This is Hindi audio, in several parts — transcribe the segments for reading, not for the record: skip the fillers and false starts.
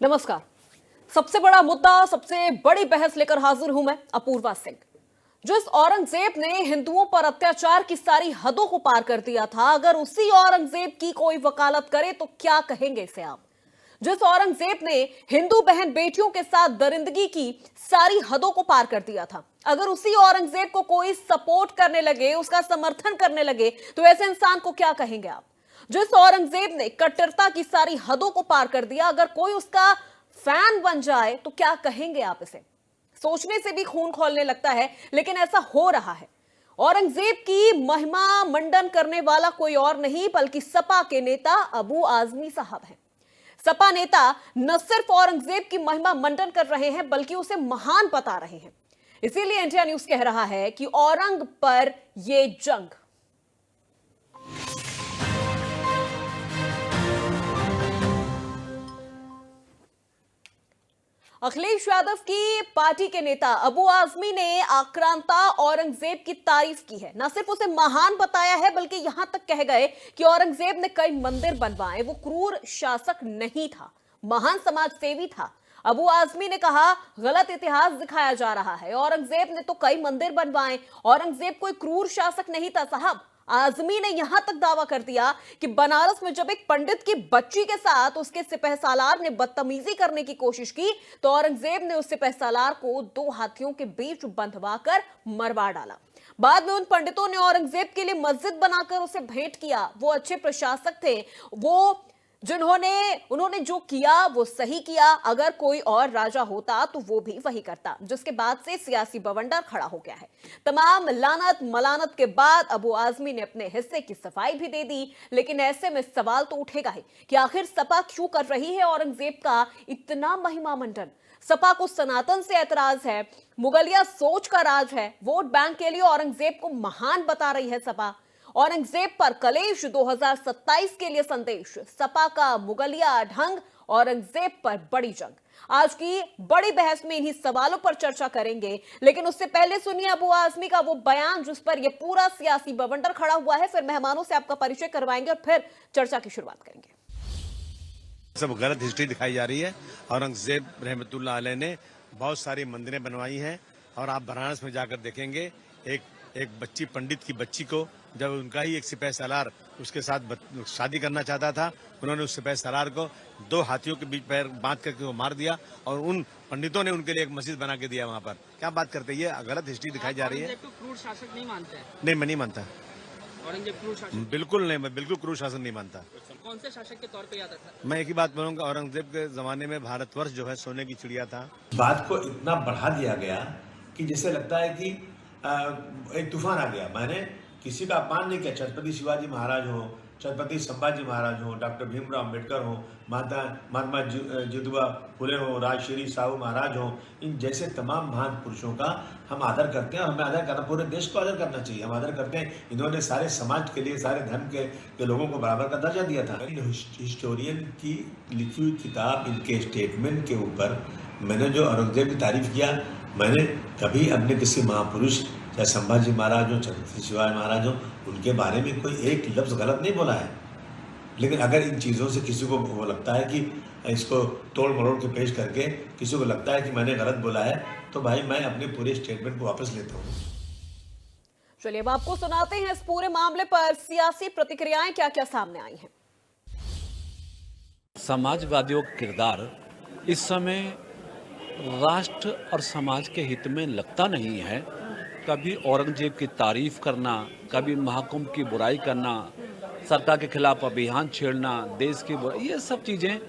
नमस्कार। सबसे बड़ा मुद्दा, सबसे बड़ी बहस लेकर हाजिर हूं मैं, अपूर्वा सिंह। जिस औरंगजेब ने हिंदुओं पर अत्याचार की सारी हदों को पार कर दिया था, अगर उसी औरंगजेब की कोई वकालत करे तो क्या कहेंगे इसे आप? जिस औरंगजेब ने हिंदू बहन बेटियों के साथ दरिंदगी की सारी हदों को पार कर दिया था, अगर उसी औरंगजेब को कोई सपोर्ट करने लगे, उसका समर्थन करने लगे, तो ऐसे इंसान को क्या कहेंगे आप? जिस औरंगजेब ने कट्टरता की सारी हदों को पार कर दिया, अगर कोई उसका फैन बन जाए तो क्या कहेंगे आप इसे? सोचने से भी खून खौलने लगता है, लेकिन ऐसा हो रहा है। औरंगजेब की महिमा मंडन करने वाला कोई और नहीं बल्कि सपा के नेता अबू आजमी साहब हैं। सपा नेता न सिर्फ औरंगजेब की महिमा मंडन कर रहे हैं बल्कि उसे महान बता रहे हैं। इसीलिए इंडिया न्यूज कह रहा है कि औरंग पर यह जंग। अखिलेश यादव की पार्टी के नेता अबू आजमी ने आक्रांता औरंगजेब की तारीफ की है। न सिर्फ उसे महान बताया है बल्कि यहां तक कह गए कि औरंगजेब ने कई मंदिर बनवाए, वो क्रूर शासक नहीं था, महान समाज सेवी था। अबू आजमी ने कहा, गलत इतिहास दिखाया जा रहा है, औरंगजेब ने तो कई मंदिर बनवाए, औरंगजेब कोई क्रूर शासक नहीं था साहब। आजमी ने यहां तक दावा कर दिया कि बनारस में जब एक पंडित की बच्ची के साथ उसके सिपहसालार ने बदतमीजी करने की कोशिश की तो औरंगजेब ने उस सिपहसालार को 2 हाथियों के बीच बंधवाकर मरवा डाला। बाद में उन पंडितों ने औरंगजेब के लिए मस्जिद बनाकर उसे भेंट किया। वो अच्छे प्रशासक थे, वो उन्होंने जो किया वो सही किया। अगर कोई और राजा होता तो वो भी वही करता। जिसके बाद से सियासी बवंडर खड़ा हो गया है। तमाम लानत मलानत के बाद अबू आजमी ने अपने हिस्से की सफाई भी दे दी, लेकिन ऐसे में सवाल तो उठेगा ही कि आखिर सपा क्यों कर रही है औरंगजेब का इतना महिमा मंडन? सपा को सनातन से ऐतराज है, मुगलिया सोच का राज है, वोट बैंक के लिए औरंगजेब को महान बता रही है सपा। औरंगजेब पर कलेश 2027 के लिए संदेश, सपा का मुगलिया ढंग, औरंगजेब पर बड़ी जंग। आज की बड़ी बहस में इन्हीं सवालों पर चर्चा करेंगे, लेकिन उससे पहले सुनिए अबू आजमी का वो बयान जिस पर यह पूरा सियासी बवंडर खड़ा हुआ है। फिर मेहमानों से आपका परिचय करवाएंगे और फिर चर्चा की शुरुआत करेंगे। सब गलत हिस्ट्री दिखाई जा रही है। औरंगजेब रहमतुल्लाह अलैह ने बहुत सारी मंदिरें बनवाई हैं और आप बनारस में जाकर देखेंगे एक बच्ची, पंडित की बच्ची को जब उनका ही एक सिपहसालार उसके साथ शादी करना चाहता था, उन्होंने उस सिपहसालार को 2 हाथियों के बीच पैर बांध करके वो मार दिया और उन पंडितों ने उनके लिए एक मस्जिद बना के दिया वहाँ पर। क्या बात करते हैं, ये गलत हिस्ट्री दिखाई जा रही है। औरंगजेब को क्रूर शासक नहीं मानते हैं? नहीं, मैं नहीं मानता। औरंगजेब क्रूर शासक बिल्कुल नहीं, मैं बिल्कुल क्रूर शासन नहीं मानता। कौन से शासक के तौर पे याद आता है? मैं एक ही बात बोलूंगा, औरंगजेब के जमाने में भारतवर्ष जो है सोने की चिड़िया था। बात को इतना बढ़ा दिया गया कि जैसे लगता है कि एक तूफान आ गया। मैंने किसी का अपमान नहीं किया। छत्रपति शिवाजी महाराज हो, छत्रपति संभाजी महाराज हो, डॉक्टर भीमराव अम्बेडकर हो, महात्मा ज्योतिबा फुले हो, राजश्री साहू महाराज हो, इन जैसे तमाम महान पुरुषों का हम आदर करते हैं और हमें आदर करना, पूरे देश को आदर करना चाहिए। हम आदर करते हैं। इन्होंने सारे समाज के लिए, सारे धर्म के लोगों को बराबर का दर्जा दिया था। हिस्टोरियन की लिखी हुई किताब, इनके स्टेटमेंट के ऊपर मैंने जो औरंगजेब की तारीफ किया, मैंने कभी अपने किसी महापुरुष चाहे संभाजी महाराज हो, छत्रपति शिवाजी महाराज हो, उनके बारे में कोई एक लफ्ज़ गलत नहीं बोला है। लेकिन अगर इन चीज़ों से किसी को वो लगता है कि इसको तोड़ मरोड़ के पेश करके किसी को लगता है कि मैंने गलत बोला है, तो भाई मैं अपने पूरे स्टेटमेंट को वापस लेता हूँ। चलिए अब आपको सुनाते हैं इस पूरे मामले पर सियासी प्रतिक्रियाएं क्या क्या सामने आई हैं। समाजवादियों का किरदार इस समय राष्ट्र और समाज के हित में लगता नहीं है। कभी औरंगजेब की तारीफ करना, कभी महाकुंभ की बुराई करना, सरकार के खिलाफ अभियान छेड़ना, देश की बुराई, ये सब चीज़ें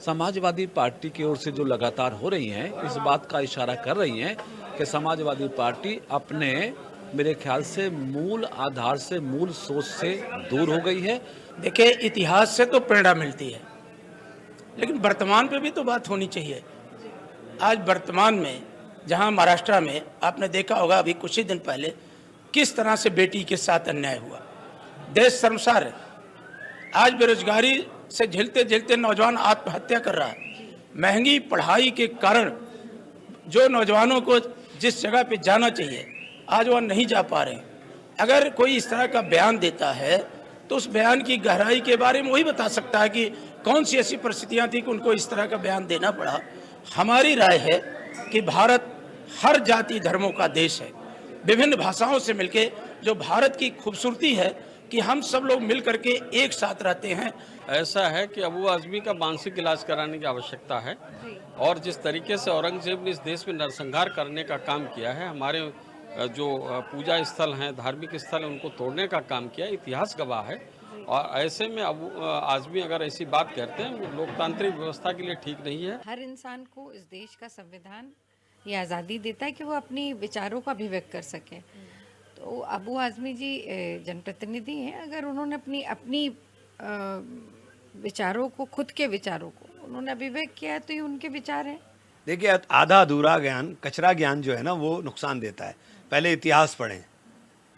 समाजवादी पार्टी की ओर से जो लगातार हो रही हैं, इस बात का इशारा कर रही हैं कि समाजवादी पार्टी अपने, मेरे ख्याल से मूल आधार से, मूल सोच से दूर हो गई है। देखिए, इतिहास से तो प्रेरणा मिलती है, लेकिन वर्तमान पे भी तो बात होनी चाहिए। आज वर्तमान में जहां महाराष्ट्र में आपने देखा होगा अभी कुछ ही दिन पहले किस तरह से बेटी के साथ अन्याय हुआ, देश शर्मसार है। आज बेरोजगारी से झेलते झेलते नौजवान आत्महत्या कर रहा है। महंगी पढ़ाई के कारण जो नौजवानों को जिस जगह पे जाना चाहिए आज वह नहीं जा पा रहे हैं। अगर कोई इस तरह का बयान देता है तो उस बयान की गहराई के बारे में वही बता सकता है कि कौन सी ऐसी परिस्थितियां थी कि उनको इस तरह का बयान देना पड़ा। हमारी राय है कि भारत हर जाति धर्मों का देश है, विभिन्न भाषाओं से मिलके जो भारत की खूबसूरती है कि हम सब लोग मिल करके एक साथ रहते हैं। ऐसा है कि अबू आज़मी का मानसिक इलाज कराने की आवश्यकता है और जिस तरीके से औरंगजेब ने इस देश में नरसंहार करने का काम किया है, हमारे जो पूजा स्थल हैं, धार्मिक स्थल हैं, उनको तोड़ने का काम किया, इतिहास गवाह है। और ऐसे में अबू आज़मी अगर ऐसी बात करते हैं, वो लोकतांत्रिक व्यवस्था के लिए ठीक नहीं है। हर इंसान को इस देश का संविधान ये आज़ादी देता है कि वो अपनी विचारों का अभिव्यक्त कर सके। तो अबू आज़मी जी जनप्रतिनिधि हैं, अगर उन्होंने अपनी विचारों को, खुद के विचारों को उन्होंने अभिव्यक्त किया है तो ये उनके विचार हैं। देखिए, आधा अधूरा ज्ञान, कचरा ज्ञान जो है ना, वो नुकसान देता है। पहले इतिहास पढ़ें,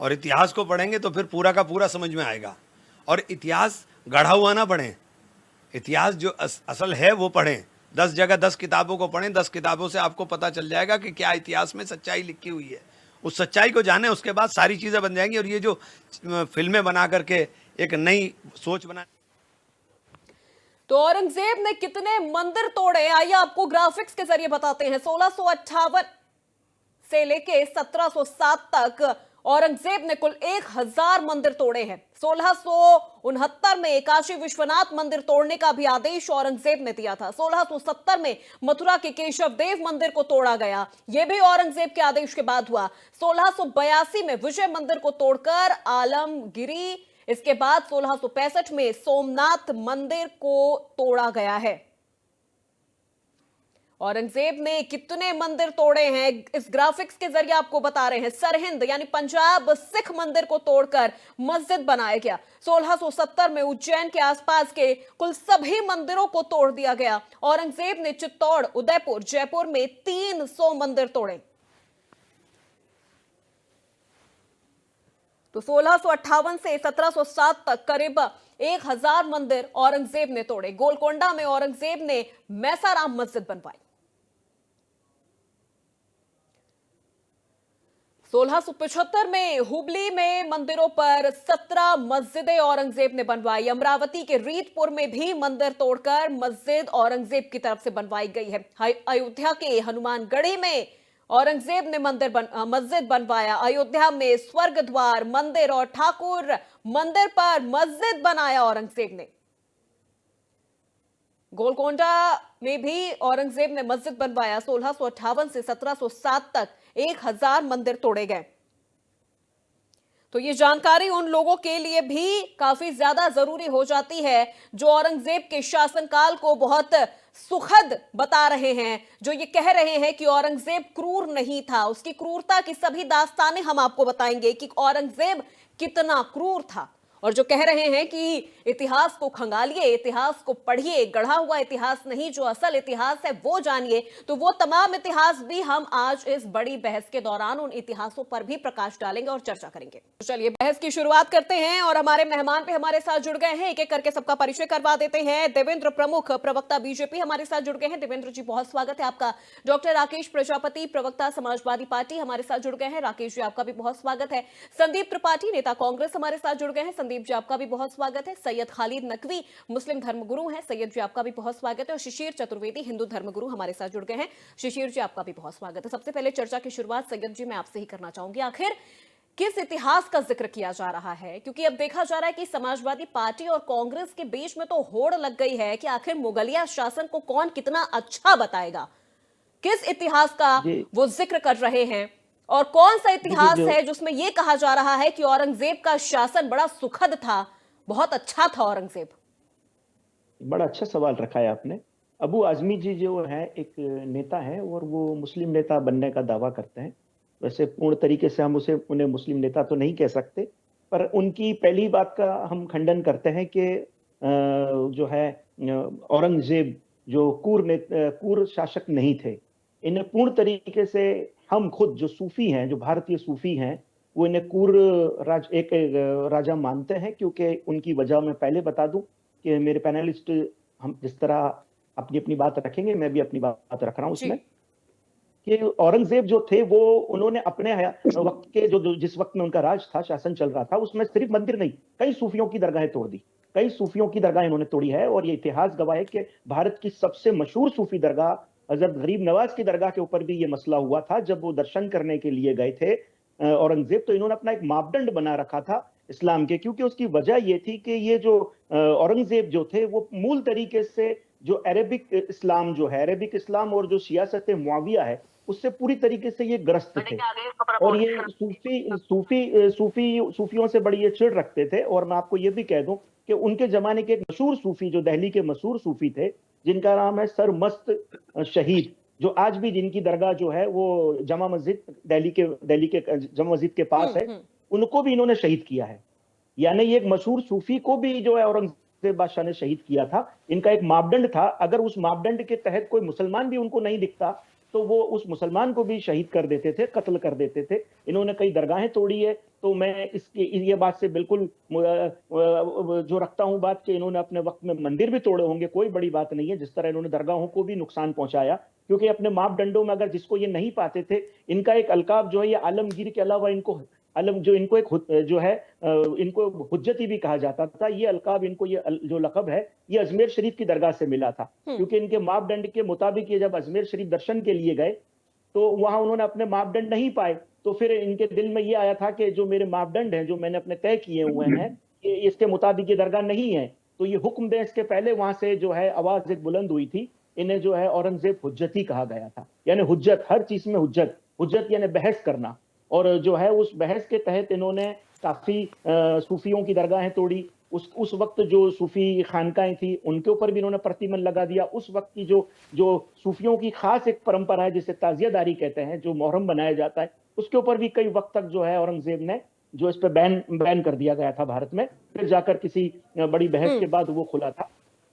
और इतिहास को पढ़ेंगे तो फिर पूरा का पूरा समझ में आएगा। और इतिहास गढ़ा हुआ ना पढ़ें, इतिहास जो असल है वो पढ़ें। 10 जगह 10 किताबों को पढ़ें, 10 किताबों से आपको पता चल जाएगा कि क्या इतिहास में सच्चाई लिखी हुई है। उस सच्चाई को जाने, उसके बाद सारी चीज़ें बन जाएंगी। और ये जो फिल्में बना करके एक नई सोच बना। तो औरंगजेब ने कितने मंदिर तोड़े, आइए आपको ग्राफिक्स के जरिए बताते हैं। 1658 से लेके 1707 तक औरंगजेब ने कुल 1000 मंदिर तोड़े हैं। 1669 में काशी विश्वनाथ मंदिर तोड़ने का भी आदेश औरंगजेब ने दिया था। 1670 में मथुरा के केशव देव मंदिर को तोड़ा गया, यह भी औरंगजेब के आदेश के बाद हुआ। 1682 में विजय मंदिर को तोड़कर आलमगिरी, इसके बाद 1665 में सोमनाथ मंदिर को तोड़ा गया है। औरंगजेब ने कितने मंदिर तोड़े हैं इस ग्राफिक्स के जरिए आपको बता रहे हैं। सरहिंद यानी पंजाब सिख मंदिर को तोड़कर मस्जिद बनाया गया। 1670 में उज्जैन के आसपास के कुल सभी मंदिरों को तोड़ दिया गया। औरंगजेब ने चित्तौड़, उदयपुर, जयपुर में 300 मंदिर तोड़े। तो 1658 से 1707 तक करीब 1000 मंदिर औरंगजेब ने तोड़े। गोलकोंडा में औरंगजेब ने मैसाराम मस्जिद बनवाई। 1675 में हुबली में मंदिरों पर 17 मस्जिदें औरंगजेब ने बनवाई। अमरावती के रीतपुर में भी मंदिर तोड़कर मस्जिद औरंगजेब की तरफ से बनवाई गई है। अयोध्या के हनुमानगढ़ी में औरंगजेब ने मस्जिद बनवाया। अयोध्या में स्वर्ग द्वार मंदिर और ठाकुर मंदिर पर मस्जिद बनाया औरंगजेब ने। गोलकोंडा में भी औरंगजेब ने मस्जिद बनवाया। 1658 से 1707 तक 1000 मंदिर तोड़े गए। तो ये जानकारी उन लोगों के लिए भी काफी ज्यादा जरूरी हो जाती है जो औरंगजेब के शासनकाल को बहुत सुखद बता रहे हैं, जो ये कह रहे हैं कि औरंगजेब क्रूर नहीं था। उसकी क्रूरता की सभी दास्तानें हम आपको बताएंगे कि औरंगजेब कितना क्रूर था। और जो कह रहे हैं कि इतिहास को खंगालिए, इतिहास को पढ़िए, गढ़ा हुआ इतिहास नहीं, जो असल इतिहास है वो जानिए, तो वो तमाम इतिहास भी हम आज इस बड़ी बहस के दौरान उन इतिहासों पर भी प्रकाश डालेंगे और चर्चा करेंगे। तो चलिए बहस की शुरुआत करते हैं और हमारे मेहमान भी हमारे साथ जुड़ गए हैं। एक एक करके सबका परिचय करवा देते हैं। देवेंद्र प्रमुख, प्रवक्ता बीजेपी, हमारे साथ जुड़ गए हैं। देवेंद्र जी बहुत स्वागत है आपका। डॉक्टर राकेश प्रजापति, प्रवक्ता समाजवादी पार्टी, हमारे साथ जुड़ गए हैं। राकेश जी आपका भी बहुत स्वागत है। संदीप त्रिपाठी, नेता कांग्रेस, हमारे साथ जुड़ गए हैं। संदीप जी आपका भी बहुत स्वागत है। सैयद खालिद नकवी, मुस्लिम धर्मगुरु हैं, सैयद जी आपका भी बहुत स्वागत है। और शिशिर चतुर्वेदी, हिंदू धर्मगुरु, हमारे साथ जुड़ गए हैं। शिशिर जी आपका भी बहुत स्वागत है। सबसे पहले चर्चा की शुरुआत सैयद जी मैं आपसे ही करना चाहूंगी। आखिर किस इतिहास का जिक्र किया जा रहा है, क्योंकि अब देखा जा रहा है कि समाजवादी पार्टी और कांग्रेस के बीच में तो होड़ लग गई है कि आखिर मुगलिया शासन को कौन कितना अच्छा बताएगा। किस इतिहास का वो जिक्र कर रहे हैं और कौन सा इतिहास है जिसमें यह कहा जा रहा है कि औरंगजेब का शासन बड़ा सुखद था, बहुत अच्छा था औरंगजेब? बड़ा अच्छा सवाल रखा है आपने। अबू आज़मी जी जो है एक नेता है और वो मुस्लिम नेता बनने का दावा करते हैं। वैसे पूर्ण तरीके से हम उन्हें मुस्लिम नेता तो नहीं कह सकते, पर उनकी पहली बात का हम खंडन करते हैं कि जो है औरंगजेब जो क्रूर शासक नहीं थे। इन्हें पूर्ण तरीके से हम खुद जो सूफी हैं, जो भारतीय सूफी हैं, वो इन्हें एक राजा मानते हैं, क्योंकि उनकी वजह मैं पहले बता दूं कि मेरे पैनलिस्ट हम जिस तरह अपनी अपनी बात रखेंगे, मैं भी अपनी बात रख रहा हूं उसमें कि औरंगजेब जो थे वो उन्होंने अपने वक्त के जिस वक्त में उनका राज था, शासन चल रहा था, उसमें सिर्फ मंदिर नहीं, कई सूफियों की दरगाहें तोड़ दी, कई सूफियों की दरगाह इन्होंने तोड़ी है, और ये इतिहास गवाह है कि भारत की सबसे मशहूर सूफी दरगाह हजरत गरीब नवाज की दरगाह के ऊपर भी ये मसला हुआ था। जब वो दर्शन करने के लिए गए थे औरंगजेब, तो इन्होंने अपना एक मापदंड बना रखा था इस्लाम के, क्योंकि उसकी वजह ये थी कि ये जो औरंगजेब जो थे वो मूल तरीके से जो अरेबिक इस्लाम जो है, अरेबिक इस्लाम और जो सियासत मुआविया है, उससे पूरी तरीके से ये ग्रस्त थे। और ये सूफियों से बड़ी ये चिढ़ रखते थे। और मैं आपको ये भी कह दूं कि उनके जमाने के एक मशहूर सूफी, जो दिल्ली के मशहूर सूफी थे, जिनका नाम है सर मस्त शहीद, जो आज भी जिनकी दरगाह जो है वो जमा मस्जिद दिल्ली के जमा मस्जिद के पास है, उनको भी इन्होंने शहीद किया है। यानी ये एक मशहूर सूफी को भी जो है औरंगजेब बादशाह ने शहीद किया था। इनका एक मापदंड था, अगर उस मापदंड के तहत कोई मुसलमान भी उनको नहीं दिखता तो वो उस मुसलमान को भी शहीद कर देते थे, कत्ल कर देते थे। इन्होंने कई दरगाहें तोड़ी है, तो मैं ये बात से बिल्कुल जो रखता हूं बात कि इन्होंने अपने वक्त में मंदिर भी तोड़े होंगे, कोई बड़ी बात नहीं है। जिस तरह इन्होंने दरगाहों को भी नुकसान पहुंचाया, क्योंकि अपने मापदंडों में अगर जिसको ये नहीं पाते थे, इनका एक अलकाब जो है, ये आलमगीर के अलावा इनको इनको एक जो है इनको हुज्जती भी कहा जाता था। ये अलकाब इनको, ये जो लकब है, ये अजमेर शरीफ की दरगाह से मिला था, क्योंकि इनके मापदंड के मुताबिक ये जब अजमेर शरीफ दर्शन के लिए गए तो वहां उन्होंने अपने मापदंड नहीं पाए, तो फिर इनके दिल में ये आया था कि जो मेरे मापदंड हैं, जो मैंने अपने तय किए हुए हैं, ये इसके मुताबिक ये दरगाह नहीं है। तो ये हुक्म दें इसके पहले वहां से जो है आवाज एक बुलंद हुई थी, इन्हें जो है औरंगजेब हुज्जती कहा गया था। यानी हुज्जत, हर चीज में हुज्जत यानी बहस करना। और जो है उस बहस के तहत इन्होंने काफी सूफियों की दरगाहें तोड़ी। उस वक्त जो सूफी खानकाएं थी उनके ऊपर भी इन्होंने प्रतिबंध लगा दिया। उस वक्त की जो सूफियों की खास एक परंपरा है जिसे ताजियादारी कहते हैं, जो मुहर्रम बनाया जाता है, उसके ऊपर भी कई वक्त तक जो है औरंगजेब ने जो इस पर बैन कर दिया गया था भारत में। फिर जाकर किसी बड़ी बहस के बाद वो खुला था।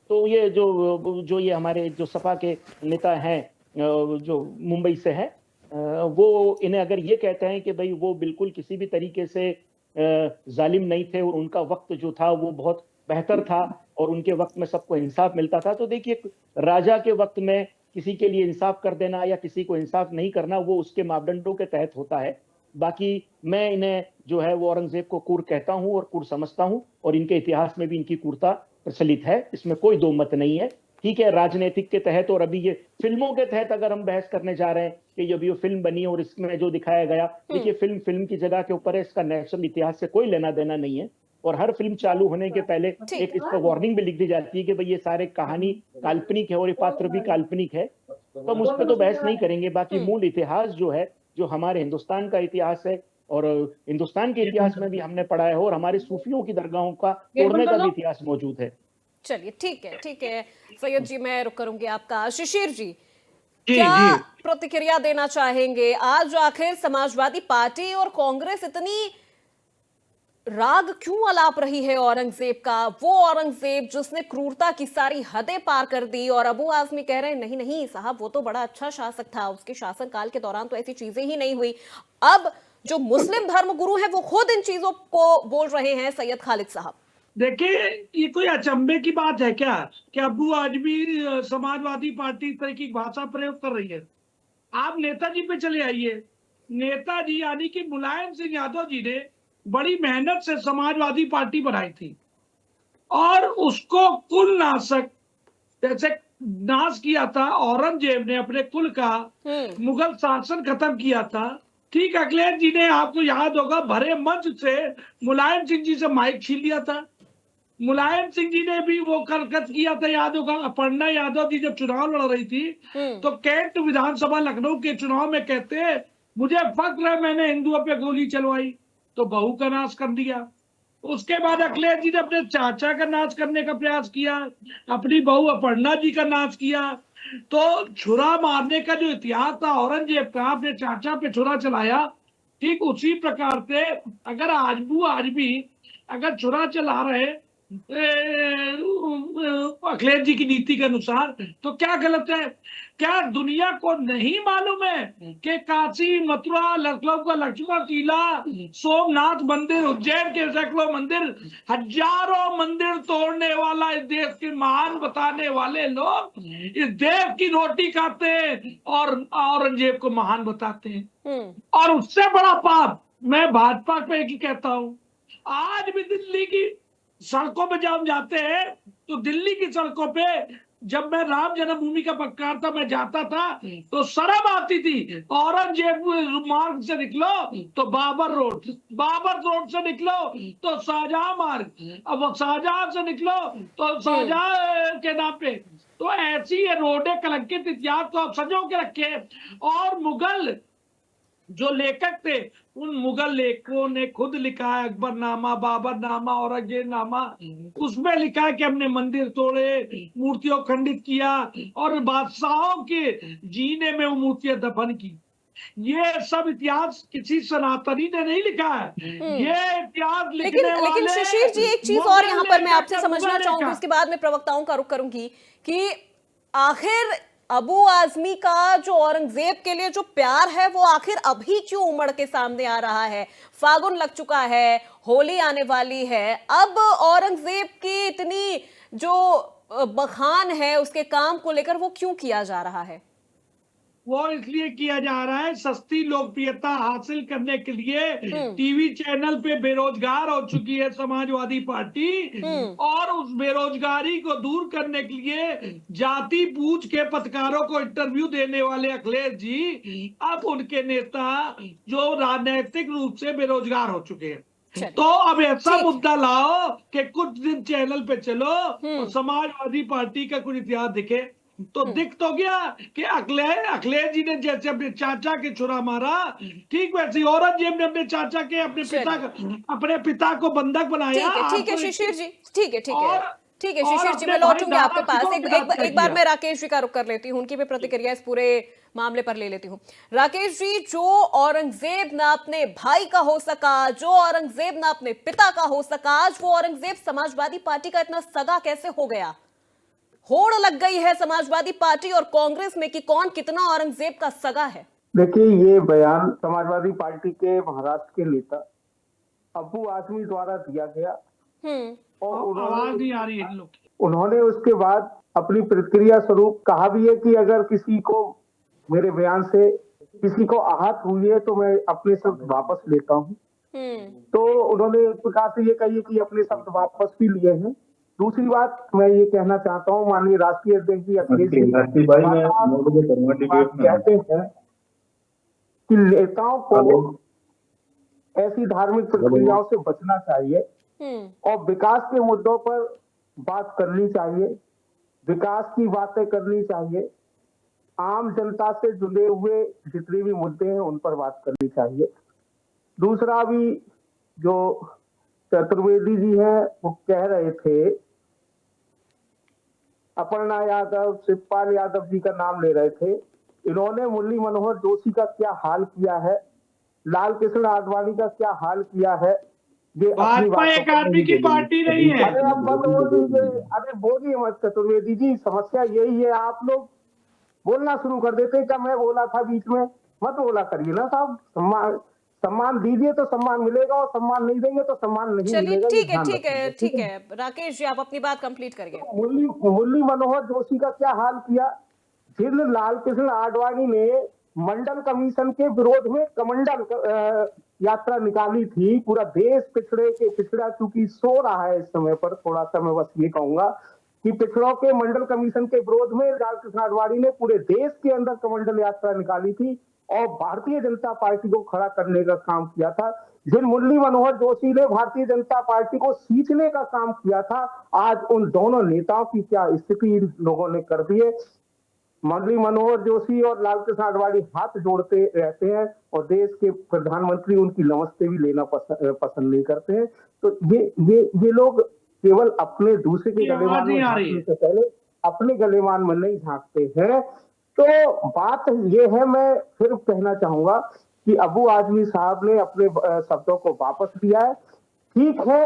तो ये जो ये हमारे जो सपा के नेता हैं जो मुंबई से हैं, वो इन्हें अगर ये कहते हैं कि भाई वो बिल्कुल किसी भी तरीके से जालिम नहीं थे और उनका वक्त जो था वो बहुत बेहतर था और उनके वक्त में सबको इंसाफ मिलता था, तो देखिए राजा के वक्त में किसी के लिए इंसाफ कर देना या किसी को इंसाफ नहीं करना वो उसके मापदंडों के तहत होता है। बाकी मैं इन्हें जो है वो औरंगजेब को कूर कहता हूं और कूर समझता हूं, और इनके इतिहास में भी इनकी क्रूरता प्रचलित है, इसमें कोई दो मत नहीं है। ठीक है, राजनीतिक के तहत और अभी ये फिल्मों के तहत अगर हम बहस करने जा रहे हैं कि जब ये फिल्म बनी और इसमें जो दिखाया गया, देखिए फिल्म की जगह के ऊपर है, इसका नेचुरल इतिहास से कोई लेना देना नहीं है। और हर फिल्म चालू होने के पहले एक इस पर वार्निंग भी लिख दी जाती है कि भाई ये सारे कहानी काल्पनिक है और ये पात्र भी काल्पनिक है। तो हम उस पर तो बहस नहीं करेंगे। बाकी मूल इतिहास जो है, जो हमारे हिंदुस्तान का इतिहास है और हिंदुस्तान के इतिहास में भी हमने पढ़ा है, और हमारे सूफियों की दरगाहों का तोड़ने का भी इतिहास मौजूद है। चलिए ठीक है सैयद जी, मैं रुक करूंगी आपका। शिशिर जी, क्या प्रतिक्रिया देना चाहेंगे? आज आखिर समाजवादी पार्टी और कांग्रेस इतनी राग क्यों अलाप रही है औरंगजेब का? वो औरंगजेब जिसने क्रूरता की सारी हदें पार कर दी, और अबू आजमी कह रहे हैं नहीं नहीं साहब, वो तो बड़ा अच्छा शासक था, उसके शासनकाल के दौरान तो ऐसी चीजें ही नहीं हुई। अब जो मुस्लिम धर्मगुरु हैं वो खुद इन चीजों को बोल रहे हैं। सैयद खालिद साहब, देखिए, ये कोई अचंभे की बात है क्या कि अबू आजमी समाजवादी पार्टी इस तरह की भाषा प्रयोग कर रही है? आप नेताजी पे चले आइए। नेताजी यानी कि मुलायम सिंह यादव जी ने बड़ी मेहनत से समाजवादी पार्टी बनाई थी और उसको कुल नाशक जैसे नाश किया था। औरंगजेब ने अपने कुल का मुगल शासन खत्म किया था। ठीक, अखिलेश जी ने, आपको याद होगा, भरे मंच से मुलायम सिंह जी से माइक छीन लिया था। मुलायम सिंह जी ने भी वो करकत किया था, याद होगा। अपर्णा यादव जी जब चुनाव लड़ रही थी तो कैंट विधानसभा लखनऊ के चुनाव में कहते मुझे फक्र है मैंने हिंदुओं पे गोली चलवाई, तो बहू का नाश कर दिया। उसके बाद अखिलेश जी ने अपने चाचा का नाश करने का प्रयास किया, अपनी बहू अपर्णा जी का नाश किया। तो छुरा मारने का जो इतिहास था औरंगजेब का, अपने चाचा पे छुरा चलाया। ठीक उसी प्रकार से अगर आज भी अगर छुरा चला रहे अखिलेश जी की नीति के अनुसार, तो क्या गलत है? क्या दुनिया को नहीं मालूम है कि काशी, मथुरा, लखनऊ का लक्ष्मण किला, सोमनाथ मंदिर, उज्जैन के सैकड़ों मंदिर, हजारों मंदिर तोड़ने वाला इस देश के महान बताने वाले लोग इस देश की रोटी खाते हैं और औरंगजेब को महान बताते हैं। और उससे बड़ा पाप मैं भाजपा पे ही कहता हूं, आज भी दिल्ली की सड़कों पे जब हम जाते हैं तो दिल्ली की सड़कों पे जब मैं राम जन्मभूमि का पक्का था, मैं जाता था तो शर्म आती थी। औरंगजेब मार्ग से निकलो तो बाबर रोड से निकलो तो शाहजहां मार्ग, अब शाहजहां से निकलो तो शाहजहां के नाम पे। तो ऐसी ये रोडें कलंकित इतिहास को सजो के रखे। और मुगल जो लेखक थे, उन मुगल लेखकों ने खुद लिखा है अकबरनामा, बाबरनामा, औरंगजेबनामा। उसमें लिखा है कि हमने मंदिर तोड़े, मूर्तियों खंडित किया और बादशाहों के जीने में वो मूर्तियां दफन की। ये सब इतिहास किसी सनातनी ने नहीं लिखा है, ये इतिहास लिखने लेकिन वाले शिशिर जी, एक चीज और यहाँ पर मैं आपसे समझना चाहूंगी, उसके बाद में प्रवक्ताओं का रुख करूंगी कि आखिर अबू आजमी का जो औरंगजेब के लिए जो प्यार है वो आखिर अभी क्यों उमड़ के सामने आ रहा है? फागुन लग चुका है, होली आने वाली है, अब औरंगजेब की इतनी जो बखान है उसके काम को लेकर वो क्यों किया जा रहा है? वो इसलिए किया जा रहा है, सस्ती लोकप्रियता हासिल करने के लिए टीवी चैनल पे बेरोजगार हो चुकी है समाजवादी पार्टी, और उस बेरोजगारी को दूर करने के लिए जाति पूछ के पत्रकारों को इंटरव्यू देने वाले अखिलेश जी अब उनके नेता जो राजनीतिक रूप से बेरोजगार हो चुके हैं। तो अब ऐसा मुद्दा लाओ कि कुछ दिन चैनल पे चलो और समाजवादी पार्टी का कुछ इतिहास दिखे तो दिख तो गया कि अखिलेश जी ने जैसे अपने चाचा के छुरा मारा, ठीक वैसे ही औरंगजेब ने अपने चाचा के अपने पिता को बंधक बनाया। ठीक है शिशिर जी, ठीक है शिशिर जी, मैं लौटूंगी आपके पास। एक बार मैं राकेश जी का रुख कर लेती हूँ, उनकी भी प्रतिक्रिया इस पूरे मामले पर ले लेती हूँ। राकेश जी, जो औरंगजेब ना अपने भाई का हो सका, जो औरंगजेब ना अपने पिता का हो सका, आज वो औरंगजेब समाजवादी पार्टी का इतना सगा कैसे हो गया? होड़ लग गई है समाजवादी पार्टी और कांग्रेस में कि कौन कितना औरंगजेब का सगा है। देखिए, ये बयान समाजवादी पार्टी के महाराष्ट्र के नेता अबू आजमी द्वारा दिया गया और आवाज नहीं आ रही है लोग। उन्होंने उसके बाद अपनी प्रतिक्रिया स्वरूप कहा भी है कि अगर किसी को मेरे बयान से किसी को आहत हुई है तो मैं अपने शब्द वापस लेता हूँ। तो उन्होंने एक प्रकार से ये कही कि अपने शब्द वापस भी लिए हैं। दूसरी बात मैं ये कहना चाहता हूँ, माननीय राष्ट्रीय अध्यक्ष जी अखिलेश जी कहते हैं कि नेताओं को ऐसी धार्मिक प्रक्रियाओं से बचना चाहिए और विकास के मुद्दों पर बात करनी चाहिए, विकास की बातें करनी चाहिए, आम जनता से जुड़े हुए जितने भी मुद्दे हैं उन पर बात करनी चाहिए। दूसरा भी जो चतुर्वेदी जी हैं वो कह रहे थे, अपर्णा यादव, शिवपाल यादव जी का नाम ले रहे थे, इन्होंने मुरली मनोहर जोशी का क्या हाल किया है, लाल कृष्ण आडवाणी का क्या हाल किया है, ये भाजपा एक आदमी की पार्टी नहीं है। अरे अब मत बोलिए, अरे बोलिए मत चतुर्वेदी जी, समस्या यही है, आप लोग बोलना शुरू कर देते। क्या मैं बोला था बीच में? मत बोला करिए ना साहब। सम्मान दीजिए तो सम्मान मिलेगा और सम्मान नहीं देंगे तो सम्मान नहीं मिलेगा। ठीक है राकेश जी, आप अपनी बात कंप्लीट करिए। मुरली मनोहर जोशी का क्या हाल किया? जिन लाल कृष्ण आडवाणी ने मंडल कमीशन के विरोध में कमंडल यात्रा निकाली थी, पूरा देश पिछड़ा चूंकि सो रहा है इस समय पर, थोड़ा सा मैं बस ये कहूंगा कि पिछड़ों के मंडल कमीशन के विरोध में लाल कृष्ण आडवाणी ने पूरे देश के अंदर कमंडल यात्रा निकाली थी और भारतीय जनता पार्टी को खड़ा करने का काम किया था। जिन मुरली मनोहर जोशी ने भारतीय जनता पार्टी को सींचने का काम किया था, आज उन दोनों नेताओं की क्या स्थिति लोगों ने कर दी है। मुरली मनोहर जोशी और लाल कृष्ण आडवाणी हाथ जोड़ते रहते हैं और देश के प्रधानमंत्री उनकी नमस्ते भी लेना पसंद नहीं करते हैं। तो ये लोग केवल अपने दूसरे के गलेमान में झांकने से पहले अपने गलेमान में नहीं झांकते हैं। तो बात ये है, मैं फिर कहना चाहूंगा कि अबू आजमी साहब ने अपने शब्दों को वापस लिया है। ठीक है,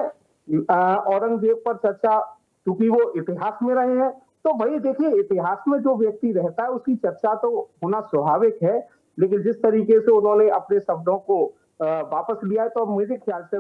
औरंगजेब पर चर्चा क्योंकि वो इतिहास में रहे हैं, तो भाई देखिए, इतिहास में जो व्यक्ति रहता है उसकी चर्चा तो होना स्वाभाविक है, लेकिन जिस तरीके से उन्होंने अपने शब्दों को वापस लिया है तो मेरे ख्याल से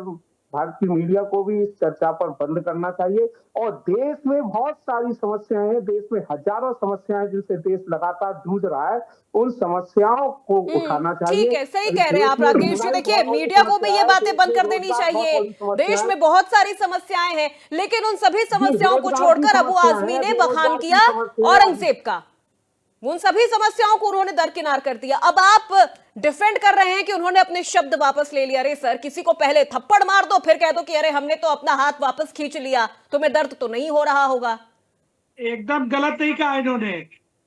भारतीय मीडिया को भी इस चर्चा पर बंद करना चाहिए। और देश में बहुत सारी समस्याएं हैं, देश में हजारों समस्याएं जिनसे देश लगातार जूझ रहा है, उन समस्याओं को उठाना चाहिए। ठीक है, सही कह रहे हैं आप राकेश जी। देखिए, मीडिया को भी ये बातें बंद कर देनी चाहिए। देश में बहुत सारी समस्याएं हैं, लेकिन उन सभी समस्याओं को छोड़कर अबू आजमी ने बखान किया औरंगजेब का। उन सभी समस्याओं को उन्होंने दरकिनार कर दिया। अब आप डिफेंड कर रहे हैं कि उन्होंने अपने शब्द वापस ले लिया। अरे सर, किसी को पहले थप्पड़ मार दो, फिर कह दो कि अरे हमने तो अपना हाथ वापस खींच लिया, तुम्हें दर्द तो नहीं हो रहा होगा। एकदम गलत नहीं कहा इन्होंने।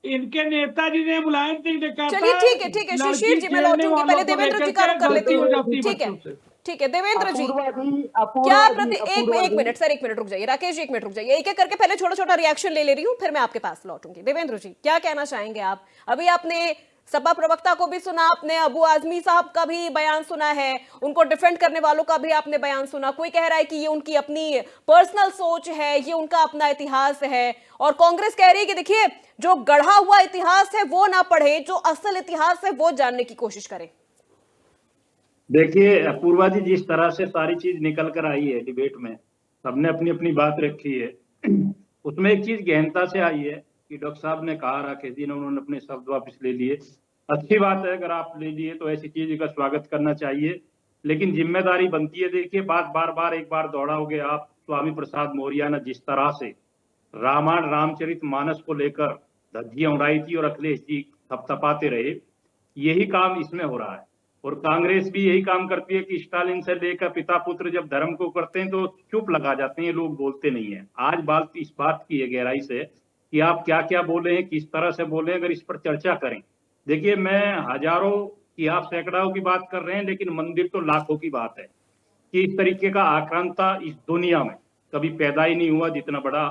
इनके नेताजी ने, मुलायम सिंह ने कहा। चलिए ठीक है शिशिर जी, मैं लौटूंगी, पहले देवेंद्र जी का रुख कर लेती हूँ। ठीक है देवेंद्र जी, क्या एक मिनट सर, 1 मिनट रुक जाइए। राकेश जी 1 मिनट रुक जाइए, एक एक करके पहले छोटा छोटा रिएक्शन ले रही हूँ, फिर मैं आपके पास लौटूंगी। देवेंद्र जी, क्या कहना चाहेंगे आप? अभी आपने सपा प्रवक्ता को भी सुना, आपने अबू आजमी साहब का भी बयान सुना है, उनको डिफेंड करने वालों का भी आपने बयान सुना। कोई कह रहा है कि ये उनकी अपनी पर्सनल सोच है, ये उनका अपना इतिहास है, और कांग्रेस कह रही है कि देखिए, जो गढ़ा हुआ इतिहास है वो ना पढ़े, जो असल इतिहास है वो जानने की कोशिश करें। देखिए अपूर्वा जी, जिस तरह से सारी चीज निकल कर आई है डिबेट में, सबने अपनी अपनी बात रखी है, उसमें एक चीज गहनता से आई है कि डॉक्टर साहब ने कहा, राकेश जी ने, उन्होंने अपने शब्द वापस ले लिए। अच्छी बात है, अगर आप ले लिए तो ऐसी चीज का स्वागत करना चाहिए, लेकिन जिम्मेदारी बनती है। देखिए, बात बार बार एक बार दोहराओगे आप। स्वामी प्रसाद मौर्य ने जिस तरह से रामायण रामचरित मानस को लेकर धज्जियां उड़ाई थी और अखिलेश जी थपथपाते रहे, यही काम इसमें हो रहा है। और कांग्रेस भी यही काम करती है कि स्टालिन से लेकर पिता पुत्र जब धर्म को करते हैं तो चुप लगा जाते हैं, लोग बोलते नहीं है। आज बात इस बात की है गहराई से कि आप क्या क्या बोले हैं, किस तरह से बोले, अगर इस पर चर्चा करें। देखिए, मैं हजारों की, आप सैकड़ों की बात कर रहे हैं, लेकिन मंदिर तो लाखों की बात है कि इस तरीके का आक्रांता इस दुनिया में कभी पैदा ही नहीं हुआ जितना बड़ा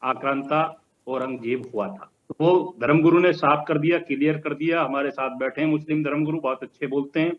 आक्रांता औरंगजेब हुआ था। वो धर्मगुरु ने साफ कर दिया, क्लियर कर दिया। हमारे साथ बैठे हैं मुस्लिम धर्मगुरु, बहुत अच्छे बोलते हैं।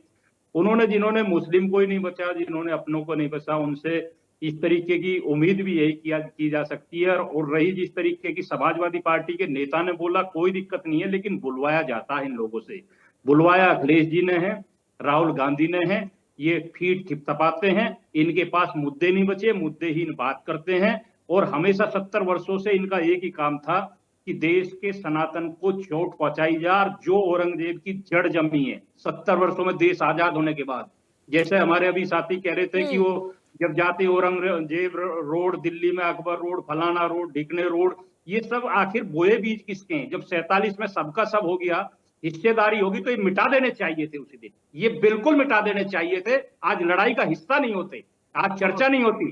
उन्होंने, जिन्होंने मुस्लिम को ही नहीं बचा, जिन्होंने अपनों को नहीं बचा, उनसे इस तरीके की उम्मीद भी यही की जा सकती है। और रही जिस तरीके की समाजवादी पार्टी के नेता ने बोला, कोई दिक्कत नहीं है, लेकिन बुलवाया जाता है इन लोगों से। बुलवाया अखिलेश जी ने है, राहुल गांधी ने है, ये फीट थपथपाते हैं, इनके पास मुद्दे नहीं बचे, मुद्देहीन बात करते हैं। और हमेशा 70 वर्षों से इनका एक ही काम था कि देश के सनातन को चोट पहुंचाई जा। जो औरंगजेब की जड़ जमी है 70 वर्षों में देश आजाद होने के बाद, जैसे हमारे अभी साथी कह रहे थे कि वो जब जाते औरंगजेब रोड, दिल्ली में अकबर रोड, फलाना रोड, ढिकने रोड, ये सब आखिर बोए बीज किसके हैं? जब 47 में सबका सब हो गया, हिस्सेदारी होगी, तो ये मिटा देने चाहिए थे उसी दिन, ये बिल्कुल मिटा देने चाहिए थे। आज लड़ाई का हिस्सा नहीं होते, आज चर्चा नहीं होती।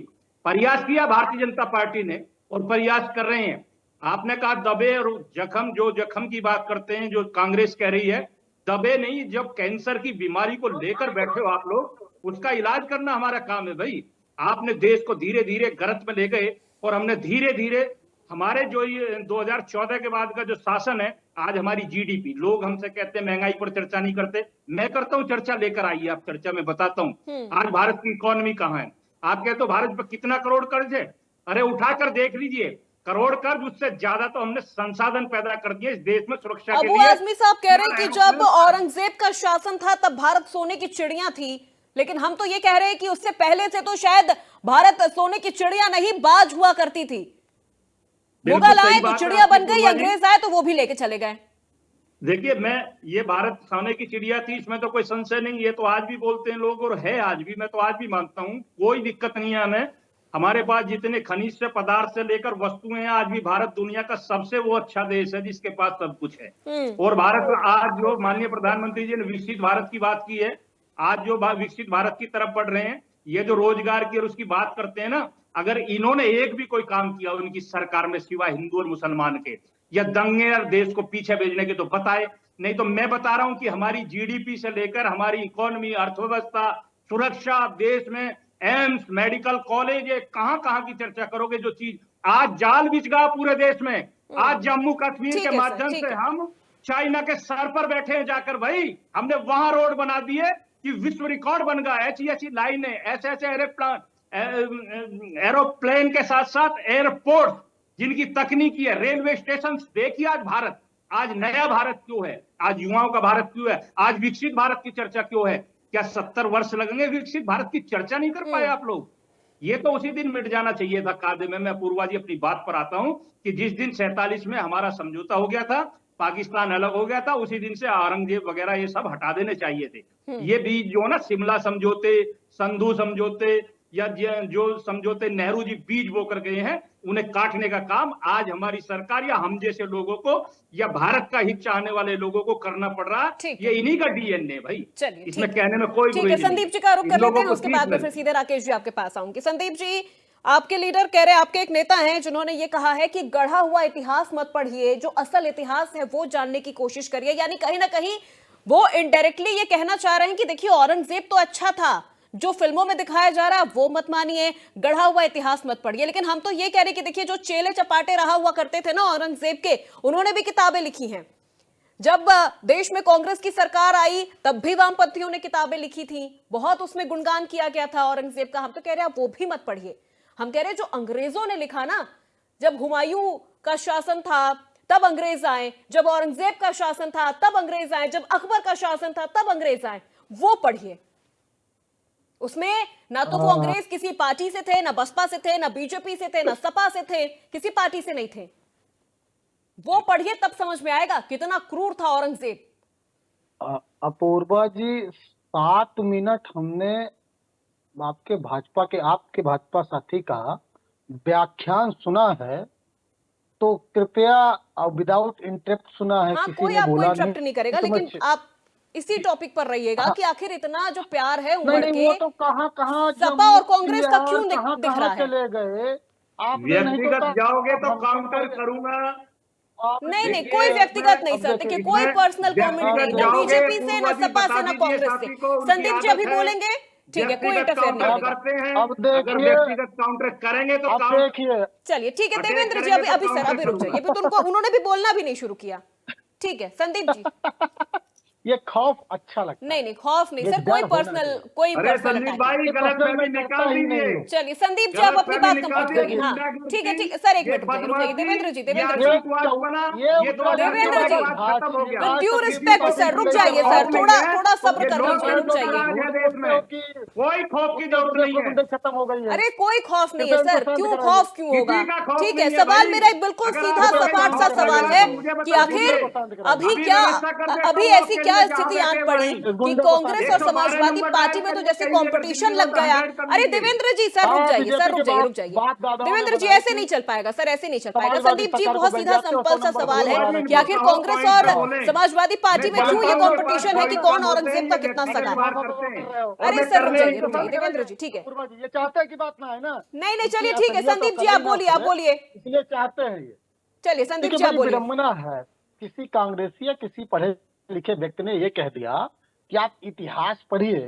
प्रयास किया भारतीय जनता पार्टी ने और प्रयास कर रहे हैं। आपने कहा दबे और जख्म, जो जख्म की बात करते हैं, जो कांग्रेस कह रही है, दबे नहीं। जब कैंसर की बीमारी को लेकर बैठे हो आप लोग, उसका इलाज करना हमारा काम है भाई। आपने देश को धीरे धीरे गर्त में ले गए और हमने धीरे धीरे, हमारे जो ये 2014 के बाद का जो शासन है, आज हमारी जीडीपी, लोग हमसे कहते हैं महंगाई पर चर्चा नहीं करते, मैं करता हूं चर्चा, लेकर आइए आप चर्चा में बताता हूं आज भारत की इकोनॉमी कहां है। आप कहते हो भारत पर कितना करोड़ कर्ज है, अरे उठाकर देख लीजिए, करोड़ कर्ज, उससे ज्यादा तो हमने संसाधन पैदा कर दिए इस देश में सुरक्षा के लिए। अबू आजमी साहब कह रहे हैं कि जब औरंगजेब का शासन था तब भारत सोने की चिड़िया थी, लेकिन हम तो ये कह रहे हैं कि उससे पहले से तो शायद भारत सोने की चिड़िया नहीं, बाज हुआ करती थी। मुगल आए तो चिड़िया बन गई, अंग्रेज आए तो वो भी लेके चले गए। देखिए, मैं, ये भारत सोने की चिड़िया थी, इसमें तो कोई संशय नहीं। ये तो आज भी बोलते हैं लोग, और है आज भी, मैं तो आज भी मानता हूं, कोई दिक्कत नहीं है हमें। हमारे पास जितने खनिज से पदार्थ से लेकर वस्तुएं हैं, आज भी भारत दुनिया का सबसे वो अच्छा देश है जिसके पास सब कुछ है। और भारत आज जो माननीय प्रधानमंत्री जी ने विकसित भारत की बात की है, आज जो विकसित भारत की तरफ बढ़ रहे हैं, ये जो रोजगार की और उसकी बात करते हैं ना, अगर इन्होंने एक भी कोई काम किया उनकी सरकार में सिवा हिंदू और मुसलमान के, या दंगे और देश को पीछे भेजने के, तो बताए। नहीं तो मैं बता रहा हूं कि हमारी जीडीपी से लेकर हमारी इकोनॉमी, अर्थव्यवस्था, सुरक्षा, देश में एम्स, मेडिकल कॉलेज, कहां कहां की चर्चा करोगे। जो चीज आज जाल बिछ गया पूरे देश में, आज जम्मू कश्मीर के माध्यम से हम चाइना के सर पर बैठे हैं जाकर, भाई हमने वहां रोड बना दिए कि विश्व रिकॉर्ड बन गया। ऐसी ऐसी लाइनें, ऐसे ऐसे एरोप्लेन के साथ साथ एयरपोर्ट जिनकी तकनीकी है, रेलवे स्टेशन। देखिए आज भारत, आज नया भारत क्यों है, आज युवाओं का भारत क्यों है, आज विकसित भारत की चर्चा क्यों है। क्या 70 वर्ष लगेंगे विकसित भारत की चर्चा नहीं कर पाए आप लोग? ये तो उसी दिन मिट जाना चाहिए था कायदे में। मैं अपूर्वा जी अपनी बात पर आता हूं कि जिस दिन 47 में हमारा समझौता हो गया था, पाकिस्तान अलग हो गया था, उसी दिन से औरंगजेब वगैरह ये सब हटा देने चाहिए थे। ये बीज जो ना शिमला समझौते, संधू समझौते या जो समझौते नेहरू जी बीज बोकर गए हैं, उन्हें काटने का काम आज हमारी सरकार या हम जैसे लोगों को या भारत का हित चाहने वाले लोगों को करना पड़ रहा है। ये इन्हीं का डीएनए भाई, चलिए इसमें कहने में कोई ठीक बुराई है। नहीं। संदीप जी का रुख इन कर लेते लोगों हैं, को उसके बीच बाद में में- फिर सीधे राकेश जी आपके पास आऊंगी। संदीप जी, आपके लीडर कह रहे हैं, आपके एक नेता हैं जिन्होंने ये कहा है कि गढ़ा हुआ इतिहास मत पढ़िए, जो असल इतिहास है वो जानने की कोशिश करिए। यानी कहीं ना कहीं वो इनडायरेक्टली ये कहना चाह रहे हैं कि देखिए औरंगजेब तो अच्छा था, जो फिल्मों में दिखाया जा रहा है वो मत मानिए, गढ़ा हुआ इतिहास मत पढ़िए। लेकिन हम तो ये कह रहे हैं कि देखिए जो चेले चपाटे रहा हुआ करते थे ना औरंगजेब के, उन्होंने भी किताबें लिखी हैं। जब देश में कांग्रेस की सरकार आई तब भी वामपंथियों ने किताबें लिखी थी, बहुत उसमें गुणगान किया गया था औरंगजेब का। हम तो कह रहे हैं आप वो भी मत पढ़िए। हम कह रहे हैं जो अंग्रेजों ने लिखा ना, जब हुमायूं का शासन था तब अंग्रेज आए, जब औरंगजेब का शासन था तब अंग्रेज आए, जब अकबर का शासन था तब अंग्रेज आए, वो पढ़िए। उसमें ना तो वो अंग्रेज किसी पार्टी से थे, ना बसपा से थे, ना बीजेपी से थे, ना सपा से थे, किसी पार्टी से नहीं थे। वो पढ़िए तब समझ में आएगा कितना क्रूर था औरंगजेब। अपूर्वा जी, 7 मिनट हमने आपके भाजपा साथी का व्याख्यान सुना है, तो कृपया विदाउट इंटरप्ट सुना है। हाँ, किसी कोई ने आपको बोला इंटरप्ट नहीं करेगा, तो मैं- लेकिन आप इसी टॉपिक पर रहिएगा कि आखिर इतना जो प्यार है नहीं उमड़ नहीं, के वो तो कहाँ सपा और कांग्रेस का क्यों दिख रहा है? चले गए आपने? नहीं तो व्यक्तिगत जाओगे तो हम काउंटर करूंगा। नहीं नहीं, देखिए, कोई व्यक्तिगत नहीं अब सर, देखिए, देखिए कोई पर्सनल कमेंट नहीं, ना बीजेपी से, ना सपा से, ना कांग्रेस से। संदीप जी अभी बोलेंगे, ठीक है, कोई इंटरफेयर नहीं करेगा। करते हैं। अब देखिए, अगर व्यक्तिगत काउंटर करेंगे तो अब देखिए, चलिए ठीक है अटैक देवेंद्र जी, करेंगे अभी तो सर अभी रुक जाइए, अभी तो उन्होंने भी बोलना भी नहीं शुरू किया। ठीक है संदीप जी। ये खौफ अच्छा लगता है। नहीं नहीं, खौफ नहीं ये सर, कोई डर होना पर्सनल चाहिए। कोई अरे पर्सनल संदीप अटैक भाई नहीं। गलतफहमी निकाल दीजिए। चलिए संदीप जी आप अपनी बात कंप्लीट करिए। हाँ ठीक है सर, एक मिनट रुक जाइए। देवेंद्र जी, देवेंद्र जी, ड्यू रिस्पेक्ट सर, रुक जाइए सर, थोड़ा सब्र कर लीजिए, रुक जाइए। कोई खौफ की जरूरत नहीं है। खत्म हो गई है। अरे कोई खौफ नहीं है सर, क्यों खौफ क्यों होगा? ठीक है, सवाल मेरा एक बिल्कुल सीधा सपाट सा सवाल है कि आखिर अभी ऐसी क्या स्थिति आन पड़ी कि कांग्रेस और समाजवादी पार्टी में तो जैसे कंपटीशन लग गया। अरे देवेंद्र जी सर रुक जाइए, सर रुक जाइए, रुक जाइए। देवेंद्र जी ऐसे नहीं चल पाएगा सर, ऐसे नहीं चल पाएगा। संदीप जी बहुत सीधा सिंपल सा सवाल है कि आखिर कांग्रेस और समाजवादी पार्टी में क्यों ये कंपटीशन है कि कौन औरंगजेब का कितना सगा है? अरे सर रुक जाइए देवेंद्र जी, ठीक है। ये चाहते हैं कि बात ना है ना। नहीं नहीं चलिए ठीक है, संदीप जी आप बोलिए, आप बोलिए। इसलिए चाहते हैं ये। चलिए संदीप जी देखिए, आप बड़ी बोलिए। विडम्बना है, किसी कांग्रेसी या किसी पढ़े लिखे व्यक्ति ने ये कह दिया कि आप इतिहास पढ़िए,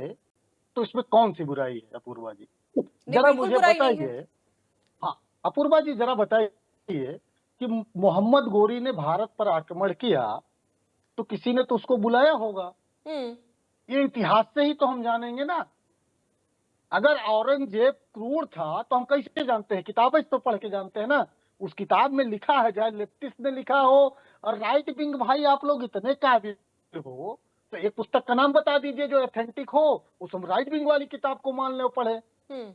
तो इसमें कौन सी बुराई है? अपूर्वा जी जरा बिल्कुल मुझे बुराई नहीं बताइए। हाँ अपूर्वा जी जरा बताइए कि मोहम्मद गोरी ने भारत पर आक्रमण किया तो किसी ने तो उसको बुलाया होगा। ये इतिहास से ही तो हम जानेंगे ना। अगर औरंगजेब क्रूर था तो हम कैसे जानते हैं? किताबें तो पढ़ के जानते हैं ना। उस किताब में लिखा है, चाहे लेफ्टिस्ट ने लिखा हो और राइट विंग भाई आप लोग इतने काबिल हो तो एक पुस्तक का नाम बता दीजिए जो ऑथेंटिक हो, उस हम राइट विंग वाली किताब को मान ले और पढ़े।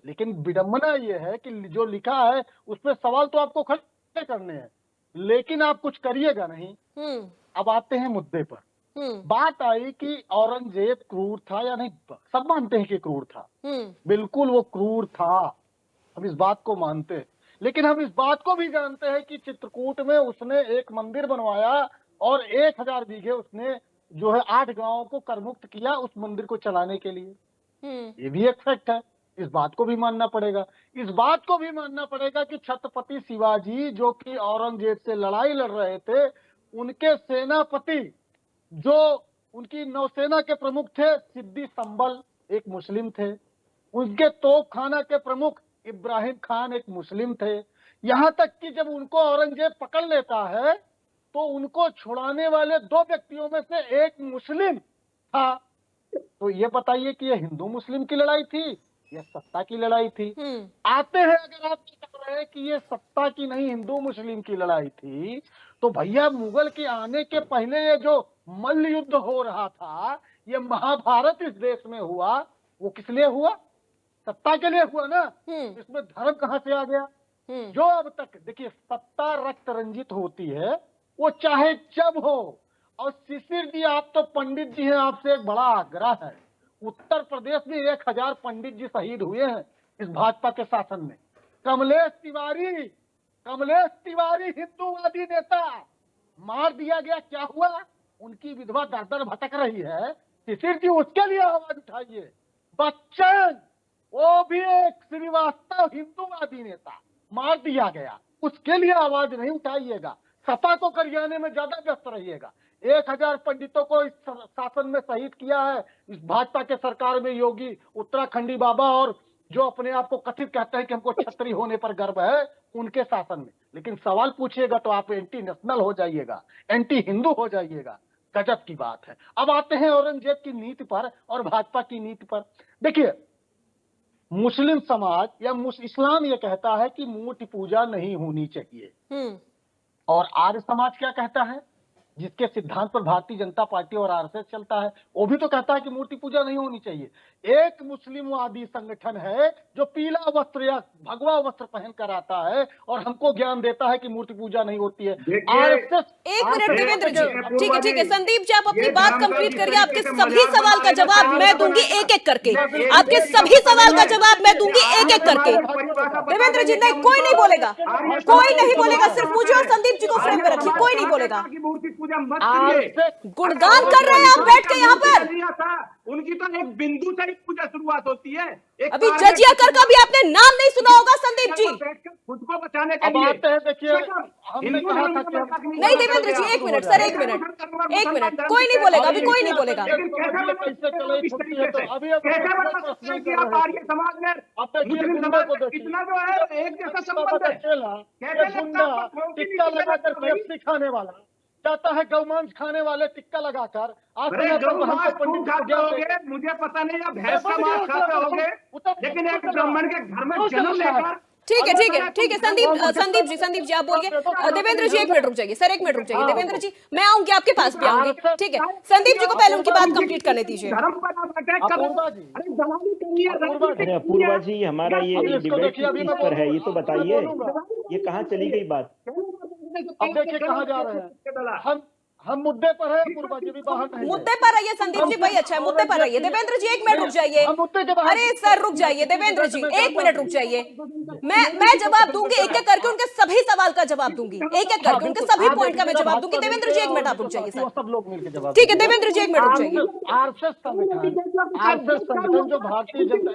लेकिन विडंबना ये है कि जो लिखा है उस पर सवाल तो आपको खड़े करने हैं, लेकिन आप कुछ करिएगा नहीं। अब आते हैं मुद्दे पर। बात आई कि औरंगजेब क्रूर था या नहीं, सब मानते हैं कि क्रूर था, बिल्कुल वो क्रूर था, हम इस बात को मानते हैं। लेकिन हम इस बात को भी जानते हैं कि चित्रकूट में उसने एक मंदिर बनवाया और 1000 बीघे उसने जो है 8 गांवों को करमुक्त किया उस मंदिर को चलाने के लिए। ये भी एक फैक्ट है, इस बात को भी मानना पड़ेगा। इस बात को भी मानना पड़ेगा कि छत्रपति शिवाजी जो कि औरंगजेब से लड़ाई लड़ रहे थे, उनके सेनापति जो उनकी नौसेना के प्रमुख थे सिद्दी संबल एक मुस्लिम थे, उनके तोपखाना के प्रमुख इब्राहिम खान एक मुस्लिम थे। यहाँ तक कि जब उनको औरंगजेब पकड़ लेता है तो उनको छुड़ाने वाले 2 व्यक्तियों में से एक मुस्लिम था। तो ये बताइए कि ये हिंदू मुस्लिम की लड़ाई थी या सत्ता की लड़ाई थी? आते हैं, अगर आप कह रहे हैं कि ये सत्ता की नहीं हिंदू मुस्लिम की लड़ाई थी, तो भैया मुगल के आने के पहले ये जो मल्ल युद्ध हो रहा था, ये महाभारत इस देश में हुआ, वो किस लिए हुआ? सत्ता के लिए हुआ ना, इसमें धर्म कहाँ से आ गया? जो अब तक देखिए सत्ता रक्त रंजित होती है, वो चाहे जब हो। और शिशिर जी, आप तो पंडित जी हैं, आपसे एक बड़ा आग्रह है, उत्तर प्रदेश में 1000 पंडित जी शहीद हुए हैं इस भाजपा के शासन में। कमलेश तिवारी हिंदूवादी नेता मार दिया गया, क्या हुआ? उनकी विधवा दर दर भटक रही है, शिशिर जी उसके लिए आवाज उठाइए। बच्चन, वो भी एक श्रीवास्तव हिंदूवादी नेता मार दिया गया, उसके लिए आवाज नहीं उठाइएगा। सपा को करियाने में ज्यादा व्यस्त रहिएगा। 1000 पंडितों को इस शासन में शहीद किया है इस भाजपा के सरकार में योगी, उत्तराखंडी बाबा और जो अपने आप को कथित कहते हैं कि हमको छत्री होने पर गर्व है, उनके शासन में। लेकिन सवाल पूछिएगा तो आप एंटी नेशनल हो जाइएगा, एंटी हिंदू हो जाइएगा। गजब की बात है। अब आते हैं औरंगजेब की नीति पर और भाजपा की नीति पर। देखिए, मुस्लिम समाज या इस्लाम ये कहता है कि मूर्ति पूजा नहीं होनी चाहिए, और आर्य समाज क्या कहता है, जिसके सिद्धांत पर भारतीय जनता पार्टी और आरएसएस चलता है, वो भी तो कहता है कि मूर्ति पूजा नहीं होनी चाहिए। एक मुस्लिमवादी संगठन है जो पीला वस्त्र या भगवा वस्त्र पहन कर आता है और हमको ज्ञान देता है कि मूर्ति पूजा नहीं होती है। आरएसएस। एक मिनट देवेंद्र जी, ठीक है संदीप जी, आप अपनी बात कंप्लीट करिए। आपके सभी सवाल का जवाब मैं दूंगी एक एक करके, आपके सभी सवाल का जवाब मैं दूंगी एक एक करके। देवेंद्र जी, नहीं, कोई नहीं बोलेगा, कोई नहीं बोलेगा, सिर्फ मुझे और संदीप जी को फ्रेम में रखिए, कोई नहीं बोलेगा। गुणगान कर रहे हैं आप बैठ के यहाँ पर। उनकी तो एक बिंदु से ही पूजा शुरुआत होती है। अभी जजिया कर का भी आपने नाम नहीं सुना होगा संदीप जी। खुद को बचाने के लिए देखिए, हमने कहा था कि नहीं देवेंद्र जी, एक मिनट सर, एक मिनट, कोई नहीं बोलेगा, अभी कोई नहीं बोलेगा। समाज में कितना जो है एक जैसा संबंध है। टिक्का लगाकर पेप्सी खाने वाला जाता है, गौमांस खाने वाले टिक्का लगाकर। मुझे पता नहीं आप भैंस का मांस खाते होंगे, लेकिन एक ब्राह्मण के घर में जन्म लेकर। ठीक है संदीप जी आप बोलिए। देवेंद्र जी एक मिनट रुक जाइए सर, एक मिनट रुक जाइए। देवेंद्र जी, मैं आऊंगी आपके पास भी आऊंगी, ठीक है। संदीप जी को पहले उनकी बात कंप्लीट करने दीजिए। अपूर्वा जी, हमारा ये डिबेट किस पर है, ये तो बताइए, ये कहाँ चली गई बात? अब देखिए कहाँ जा रहे हैं हम मुद्दे पर है। अपूर्वा जी भी बाहर नहीं, मुद्दे पर रहिए संदीप जी, भाई अच्छा है, मुद्दे पर रहिए। देवेंद्र जी एक मिनट रुक जाइए। अरे सर रुक जाइए देवेंद्र जी, एक मिनट रुक जाइए। मैं जवाब दूंगी एक एक करके, उनके सभी सवाल का जवाब दूंगी एक एक करके, उनके सभी पॉइंट का मैं जवाब दूंगी। देवेंद्र जी एक मिनट आप रुक जाइए सर, सब लोग मिलकर जवाब। ठीक है देवेंद्र जी एक मिनट रुक जाइए। आरएसएस संगठन जो भारतीय जनता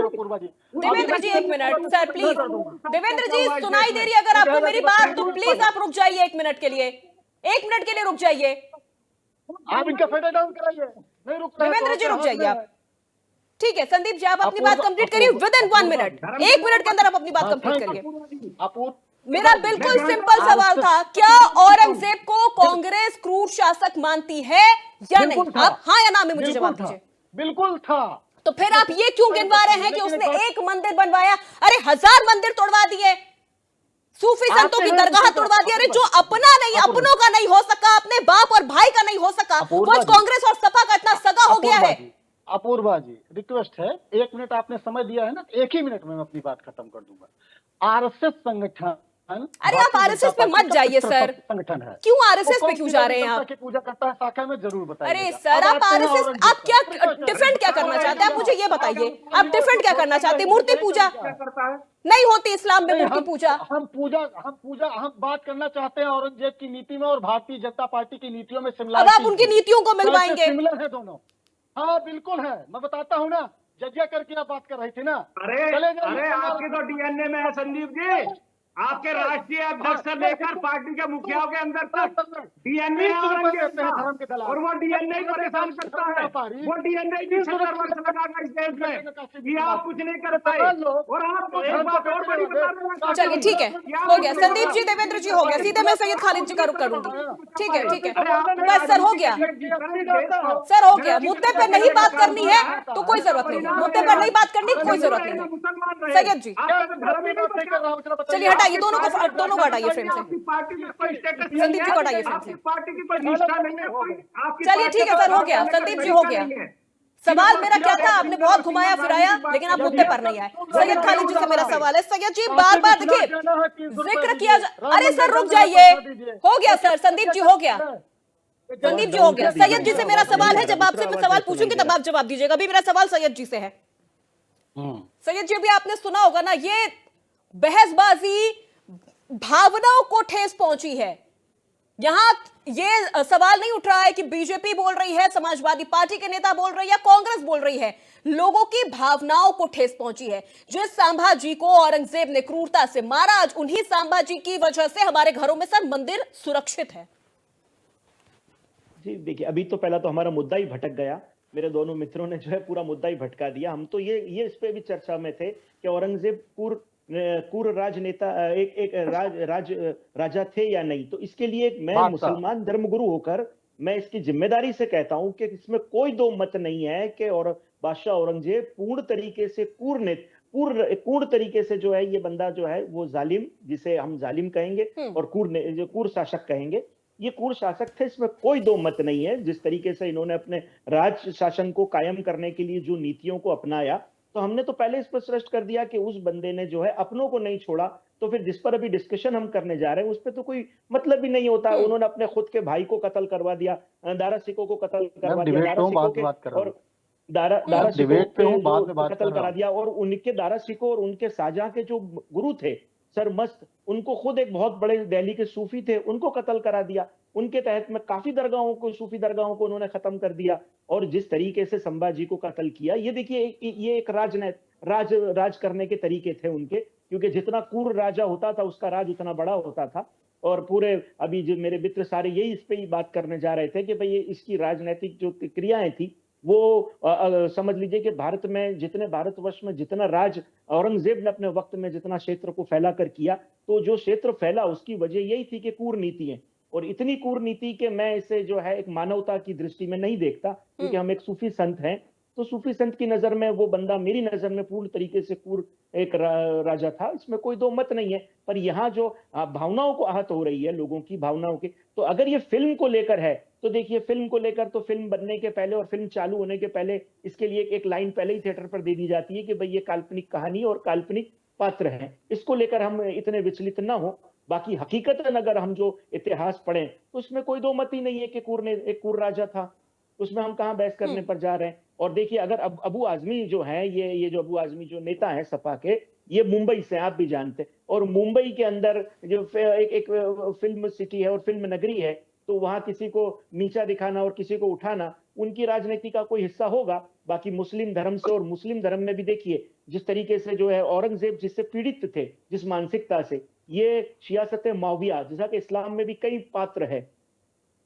अपूर्वा जी, देवेंद्र जी एक मिनट सर प्लीज। देवेंद्र जी सुनाई दे रही है अगर आपको मेरी बात, तो प्लीज आप रुक जाइए एक मिनट के लिए, एक मिनट के लिए रुक जाइए। आप इनका फेडर डाउन कराइए। नहीं रुक रहे, देवेंद्र जी रुक जाइए आप, ठीक है। संदीप जी आप अपनी बात कंप्लीट करिए विद इन 1 मिनट, 1 मिनट के अंदर आप अपनी बात कंप्लीट करिए। मेरा बिल्कुल सिंपल सवाल था, क्या औरंगजेब को कांग्रेस क्रूर शासक मानती है या नहीं? आप हाँ या ना में मुझे जवाब दीजिए। बिल्कुल था। तो फिर आप ये क्यों गिनवा रहे हैं कि उसने एक मंदिर बनवाया? अरे 1000 मंदिर तोड़वा दिए, सूफी संतों की दरगाह तोड़वा दिया। अरे जो अपना नहीं, अपनों का नहीं हो सका, अपने बाप और भाई का नहीं हो सका, वो कांग्रेस और सपा का इतना सगा हो गया है। अपूर्वा जी रिक्वेस्ट है, 1 मिनट आपने समय दिया है ना, 1 ही मिनट में मैं अपनी बात खत्म कर दूंगा। आरएसएस संगठन, अरे आप आरएसएस पे मत जाइए सर, संगठन है। क्यों आरएसएस पे क्यों जा रहे हैं आप? पूजा करता है शाखा में, जरूर बताइए। अरे सर आप आरएसएस, आप क्या डिफेंड क्या करना चाहते हैं? आप मुझे ये बताइए, आप डिफेंड क्या करना चाहते हैं? मूर्ति पूजा नहीं होती इस्लाम में, मूर्ति पूजा। हम बात करना चाहते हैं औरंगजेब की नीति में और भारतीय जनता पार्टी की नीतियों में सिमिलर। अब आप उनकी नीतियों को मिलवाएंगे? सिमिलर है दोनों। हाँ बिल्कुल है, मैं बताता हूँ ना, जजिया करके आप बात कर रही थी ना। अरे आपके तो डीएनए में है संदीप जी, आपके राष्ट्रीय अध्यक्ष से लेकर पार्टी के मुखियाओं के अंदर तक डीएनए और वो डीएनए परेशान करता है। वो डीएनए भी 70 वर्ष लगाकर इस देश में, ये आप कुछ नहीं कर पाए। और आप एक बात और बड़ी बता रहे हैं। चलिए ठीक है, हो गया संदीप जी, देवेंद्र जी हो गया, सीधे मैं सैयद खालिद जी का रुख करूंगी। ठीक है बस सर, हो गया सर, हो गया। मुद्दे पर नहीं बात करनी है तो कोई जरूरत नहीं है, मुद्दे पर नहीं बात करनी कोई जरूरत नहीं है। सैयद जी चलिए हटाइए, दोनों को हटाइए फ्रेम से, संदीप जी को हटाइए फ्रेम से। पार्टी की कोई निष्ठा नहीं है। चलिए ठीक है सर, हो गया संदीप जी, हो गया सवाल मेरा क्या था, आपने बहुत घुमाया फिराया, लेकिन आप मुद्दे पर नहीं आए। सैयद खालिद जी से मेरा सवाल है, सैयद जी बार बार देखिए जिक्र किया अरे सर रुक जाइए, हो गया सर, संदीप जी हो गया, संदीप जी हो गया। सैयद जी से मेरा सवाल है, जब आपसे मैं सवाल पूछूंगी तब आप जवाब दीजिएगा। अभी मेरा सवाल सैयद जी से है। सैयद जी अभी आपने सुना होगा ना, ये बहसबाजी भावनाओं को ठेस पहुंची है। यहां ये सवाल नहीं उठ रहा है कि बीजेपी बोल रही है, समाजवादी पार्टी के नेता बोल रहे हैं या कांग्रेस बोल रही है, लोगों की भावनाओं को ठेस पहुंची है। जिस संभाजी को औरंगजेब ने क्रूरता से मारा, आज उन्हीं संभाजी की वजह से हमारे घरों में सर मंदिर सुरक्षित है। जी देखिए, अभी तो पहला तो हमारा मुद्दा ही भटक गया, मेरे दोनों मित्रों ने जो है पूरा मुद्दा ही भटका दिया। हम तो ये इस पे भी चर्चा में थे कि औरंगजेब क्रूर राजनेता राजा थे या नहीं। तो इसके लिए मैं मुसलमान धर्मगुरु होकर मैं इसकी जिम्मेदारी से कहता हूं कि इसमें कोई दो मत नहीं है कि और बादशाह औरंगजेब पूर्ण तरीके से पूर्ण तरीके से जो है ये बंदा जो है वो जालिम, जिसे हम जालिम कहेंगे और क्रूर शासक कहेंगे, ये क्रूर शासक थे, इसमें कोई दो मत नहीं है। जिस तरीके से इन्होंने अपने राज शासन को कायम करने के लिए जो नीतियों को अपनाया, तो हमने तो पहले इस पर स्पष्ट कर दिया कि उस बंदे ने जो है अपनों को नहीं छोड़ा, तो फिर जिस पर अभी डिस्कशन हम करने जा रहे हैं उस पर तो कोई मतलब भी नहीं होता। उन्होंने अपने खुद के भाई को कत्ल करवा दिया, दारा सिकों को कत्ल करवा दिया, दारा सिकों को कत्ल करा दिया, और उनके दारा सिकों और उनके शाहजहां के जो गुरु थे सर मस्त, उनको खुद एक बहुत बड़े दिल्ली के सूफी थे, उनको कत्ल करा दिया। उनके तहत में काफी दरगाहों को, सूफी दरगाहों को उन्होंने खत्म कर दिया। और जिस तरीके से संभाजी को कत्ल किया, ये देखिए ये एक राज करने के तरीके थे उनके, क्योंकि जितना क्रूर राजा होता था उसका राज उतना बड़ा होता था। और पूरे अभी जो मेरे मित्र सारे यही इस पे ही बात करने जा रहे थे कि भाई इसकी राजनीतिक जो क्रियाएं थी वो समझ लीजिए कि भारतवर्ष में जितना राज औरंगजेब ने अपने वक्त में जितना क्षेत्र को फैला कर किया, तो जो क्षेत्र फैला उसकी वजह यही थी कि कूटनीति है। और इतनी कूटनीति के मैं इसे जो है एक मानवता की दृष्टि में नहीं देखता, क्योंकि हम एक सूफी संत हैं, तो सूफी संत की नजर में वो बंदा मेरी नजर में पूर्ण तरीके से एक राजा था, इसमें कोई दो मत नहीं है। पर यहाँ जो भावनाओं को आहत हो रही है, लोगों की भावनाओं की, तो अगर ये फिल्म को लेकर है तो देखिए फिल्म को लेकर तो फिल्म बनने के पहले और फिल्म चालू होने के पहले इसके लिए एक लाइन पहले ही थिएटर पर दे दी जाती है कि भाई ये काल्पनिक कहानी और काल्पनिक पात्र है, इसको लेकर हम इतने विचलित ना हो। बाकी हकीकतन अगर हम जो इतिहास पढ़ें तो उसमें कोई दो मत ही नहीं है कि एक क्रूर राजा था, उसमें हम कहाँ बहस करने पर जा रहे हैं। और देखिए अगर अबू आजमी जो है, ये जो अबू आजमी जो नेता है सपा के, ये मुंबई से, आप भी जानते, और मुंबई के अंदर जो एक फिल्म सिटी है और फिल्म नगरी है, तो वहां किसी को नीचा दिखाना और किसी को उठाना उनकी राजनीति का कोई हिस्सा होगा। बाकी मुस्लिम धर्म से, और मुस्लिम धर्म में भी देखिए जिस तरीके से जो है औरंगजेब जिससे पीड़ित थे, जिस मानसिकता से, ये सियासत मौविया, जैसा कि इस्लाम में भी कई पात्र है,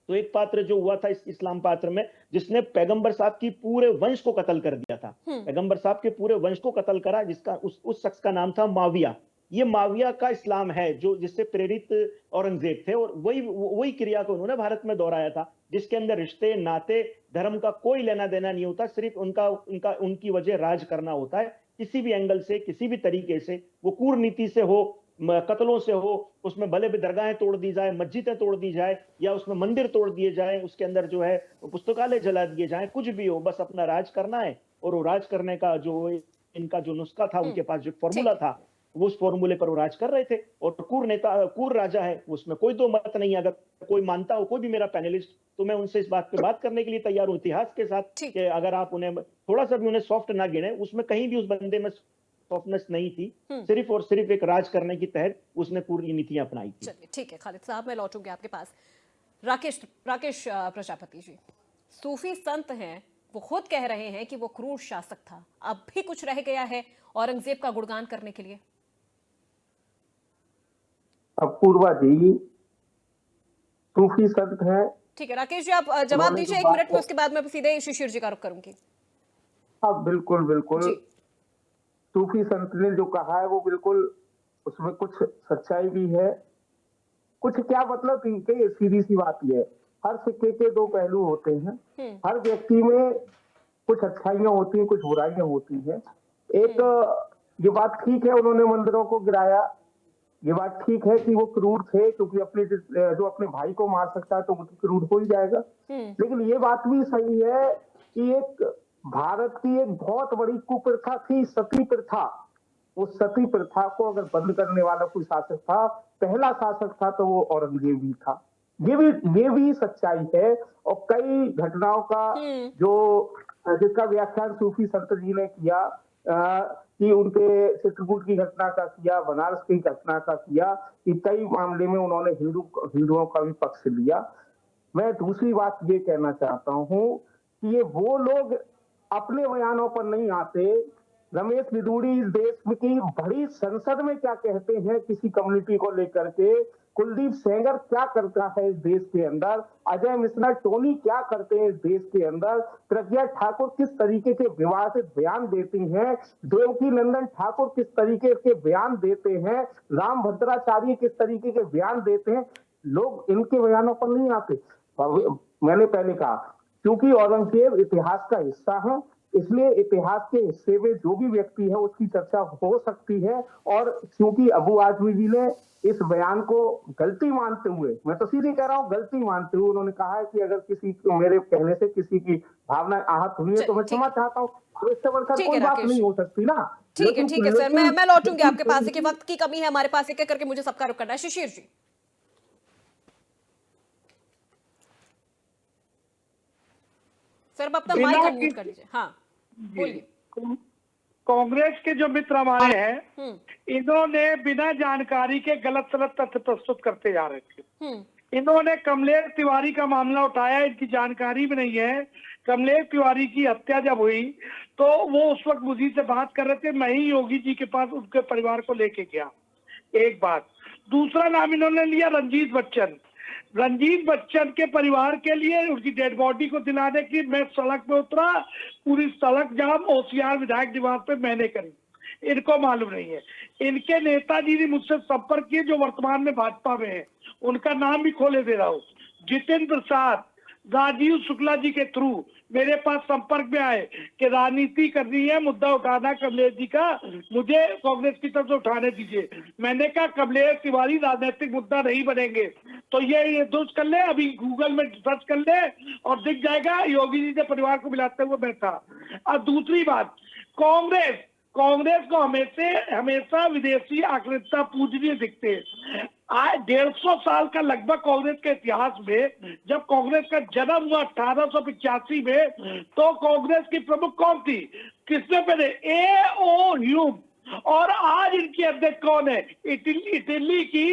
तो एक पात्र जो हुआ था इस इस्लाम पात्र में जिसने पैगंबर साहब की पूरे वंश को कत्ल कर दिया था, पैगंबर साहब के पूरे वंश को कत्ल करा, जिसका उस शख्स का नाम था माविया। ये माविया का इस्लाम है जो जिससे प्रेरित औरंगजेब थे, और वही क्रिया को उन्होंने भारत में दोहराया था, जिसके अंदर रिश्ते नाते धर्म का कोई लेना देना नहीं होता, सिर्फ उनकी वजह राज करना होता है। किसी भी एंगल से, किसी भी तरीके से, वो कूटनीति से हो, कत्लों से हो, उसमें भले भी दरगाहें तोड़ दी जाए, मस्जिदें तोड़ दी जाए, या उसमें मंदिर तोड़ दिए जाए, उसके अंदर जो है पुस्तकालय जला दिए जाए, कुछ भी हो, बस अपना राज करना है। और वो राज करने का जो इनका जो नुस्खा था, उनके पास जो फॉर्मूला था, वो उस फॉर्मूले पर वो राज कर रहे थे। और क्रूर राजा है, उसमें कोई दो मत नहीं। अगर कोई मानता हो, कोई भी मेरा पैनलिस्ट, तो मैं उनसे इस बात पे बात करने के लिए तैयार हूं इतिहास के साथ, कि अगर आप उन्हें थोड़ा सा भी उन्हें सॉफ्ट ना गिने, उसमें कहीं भी उस बंदे में सॉफ्टनेस नहीं थी, सिर्फ और सिर्फ एक राज करने की तहत उसने पूरी नीतियां अपनाई थी। चलिए ठीक है खालिद साहब, मैं लौटूंगी आपके पास। राकेश प्रजापति जी, सूफी संत हैं, वो खुद कह रहे हैं कि वो क्रूर शासक था, अब भी कुछ रह गया है औरंगजेब का गुणगान करने के लिए? अपूर्वा जी सूफी संत है। ठीक है राकेश जी, आप जवाब दीजिए 1 मिनट में, उसके बाद मैं सीधे शिशिर जी का रुख करूंगी। हाँ बिल्कुल बिल्कुल, सूफी संत ने जो कहा है वो बिल्कुल, उसमें कुछ सच्चाई भी है, कुछ क्या मतलब कि सीधी सी बात ये है, हर सिक्के के दो पहलू होते हैं, हर व्यक्ति में कुछ अच्छाइयां होती हैं, कुछ बुराइयां होती हैं। एक ये बात ठीक है उन्होंने मंदिरों को गिराया, ये बात ठीक है कि वो क्रूर थे, क्योंकि जो अपने भाई को मार सकता है तो वो तो क्रूर हो ही जाएगा। लेकिन ये बात भी सही है कि एक भारत की एक बहुत बड़ी कुप्रथा थी सती प्रथा। उस सती प्रथा को अगर बंद करने वाला कोई शासक था, पहला शासक था, तो वो औरंगजेब ही था। ये भी सच्चाई है। और कई घटनाओं का जिसका व्याख्यान सूफी संत जी ने किया, कि उनके चित्रकूट की घटना का किया, बनारस की घटना का किया, कि कई मामले में उन्होंने हिंदुओं का भी पक्ष लिया। मैं दूसरी बात ये कहना चाहता हूँ कि ये वो लोग अपने बयानों पर नहीं आते। रमेश बिदूड़ी इस देश की बड़ी संसद में क्या कहते हैं किसी कम्युनिटी को लेकर के, कुलदीप सेंगर क्या करता है इस देश के अंदर, अजय मिश्रा टोनी क्या करते हैं इस देश के अंदर, प्रज्ञा ठाकुर किस तरीके के विवादित बयान देती हैं, देवकी नंदन ठाकुर किस तरीके के बयान देते हैं, राम भद्राचार्य किस तरीके के बयान देते हैं, लोग इनके बयानों पर नहीं आते। मैंने पहले कहा, क्योंकि औरंगजेब इतिहास का हिस्सा है, इसलिए इतिहास के हिस्से में जो भी व्यक्ति है उसकी चर्चा हो सकती है। और क्योंकि अबू आजमी जी ने इस बयान को गलती मानते हुए, मैं तो सीधे कह रहा हूँ गलती मानते हुए, उन्होंने कहा है कि अगर किसी को मेरे कहने से किसी की भावना आहत हुई है तो मैं क्षमा चाहता हूँ। इससे बढ़कर कोई बात नहीं हो सकती ना। ठीक है सर, मैं लौटूंगी आपके पास। देखिए वक्त की कमी है हमारे पास, एक एक करके मुझे सबका रुख करना है। शिशिर जी, सर अब अपना माइक अनम्यूट कर लीजिए। हाँ बोलिए। कांग्रेस के जो मित्र हमारे हैं, इन्होंने बिना जानकारी के गलत सलत तथ्य प्रस्तुत करते जा रहे थे। इन्होंने कमलेश तिवारी का मामला उठाया, इनकी जानकारी भी नहीं है। कमलेश तिवारी की हत्या जब हुई तो वो उस वक्त मुझे से बात कर रहे थे, मैं ही योगी जी के पास उनके परिवार को लेके गया। एक बात। दूसरा नाम इन्होंने लिया रंजीत बच्चन। रंजीत बच्चन के परिवार के लिए उनकी डेड बॉडी को दिलाने की मैं सड़क पे उतरा, पूरी सड़क जाम ओसीआर विधायक निवास पे मैंने करी। इनको मालूम नहीं है। इनके नेताजी ने मुझसे संपर्क किए जो वर्तमान में भाजपा में है, उनका नाम भी खोले दे रहा हूँ। जितेंद्र प्रसाद राजीव शुक्ला जी के थ्रू मेरे पास संपर्क में आए कि राजनीति करनी है, मुद्दा उठाना कमलेश जी का, मुझे कांग्रेस की तरफ से उठाने दीजिए। मैंने कहा कमलेश तिवारी राजनीतिक मुद्दा नहीं बनेंगे, तो ये दुरुस्त कर ले, अभी गूगल में सर्च कर ले और दिख जाएगा योगी जी ने परिवार को मिलाते हुए बैठा। और दूसरी बात, कांग्रेस को हमेशा विदेशी आक्रामकता पूजनीय दिखते हैं। आज 150 साल का लगभग कांग्रेस के इतिहास में, जब कांग्रेस का जन्म हुआ 1885 में, तो कांग्रेस की प्रमुख कौन थी, किसने पहले, A.O. ह्यूम। और आज इनकी अध्यक्ष कौन है, इटली की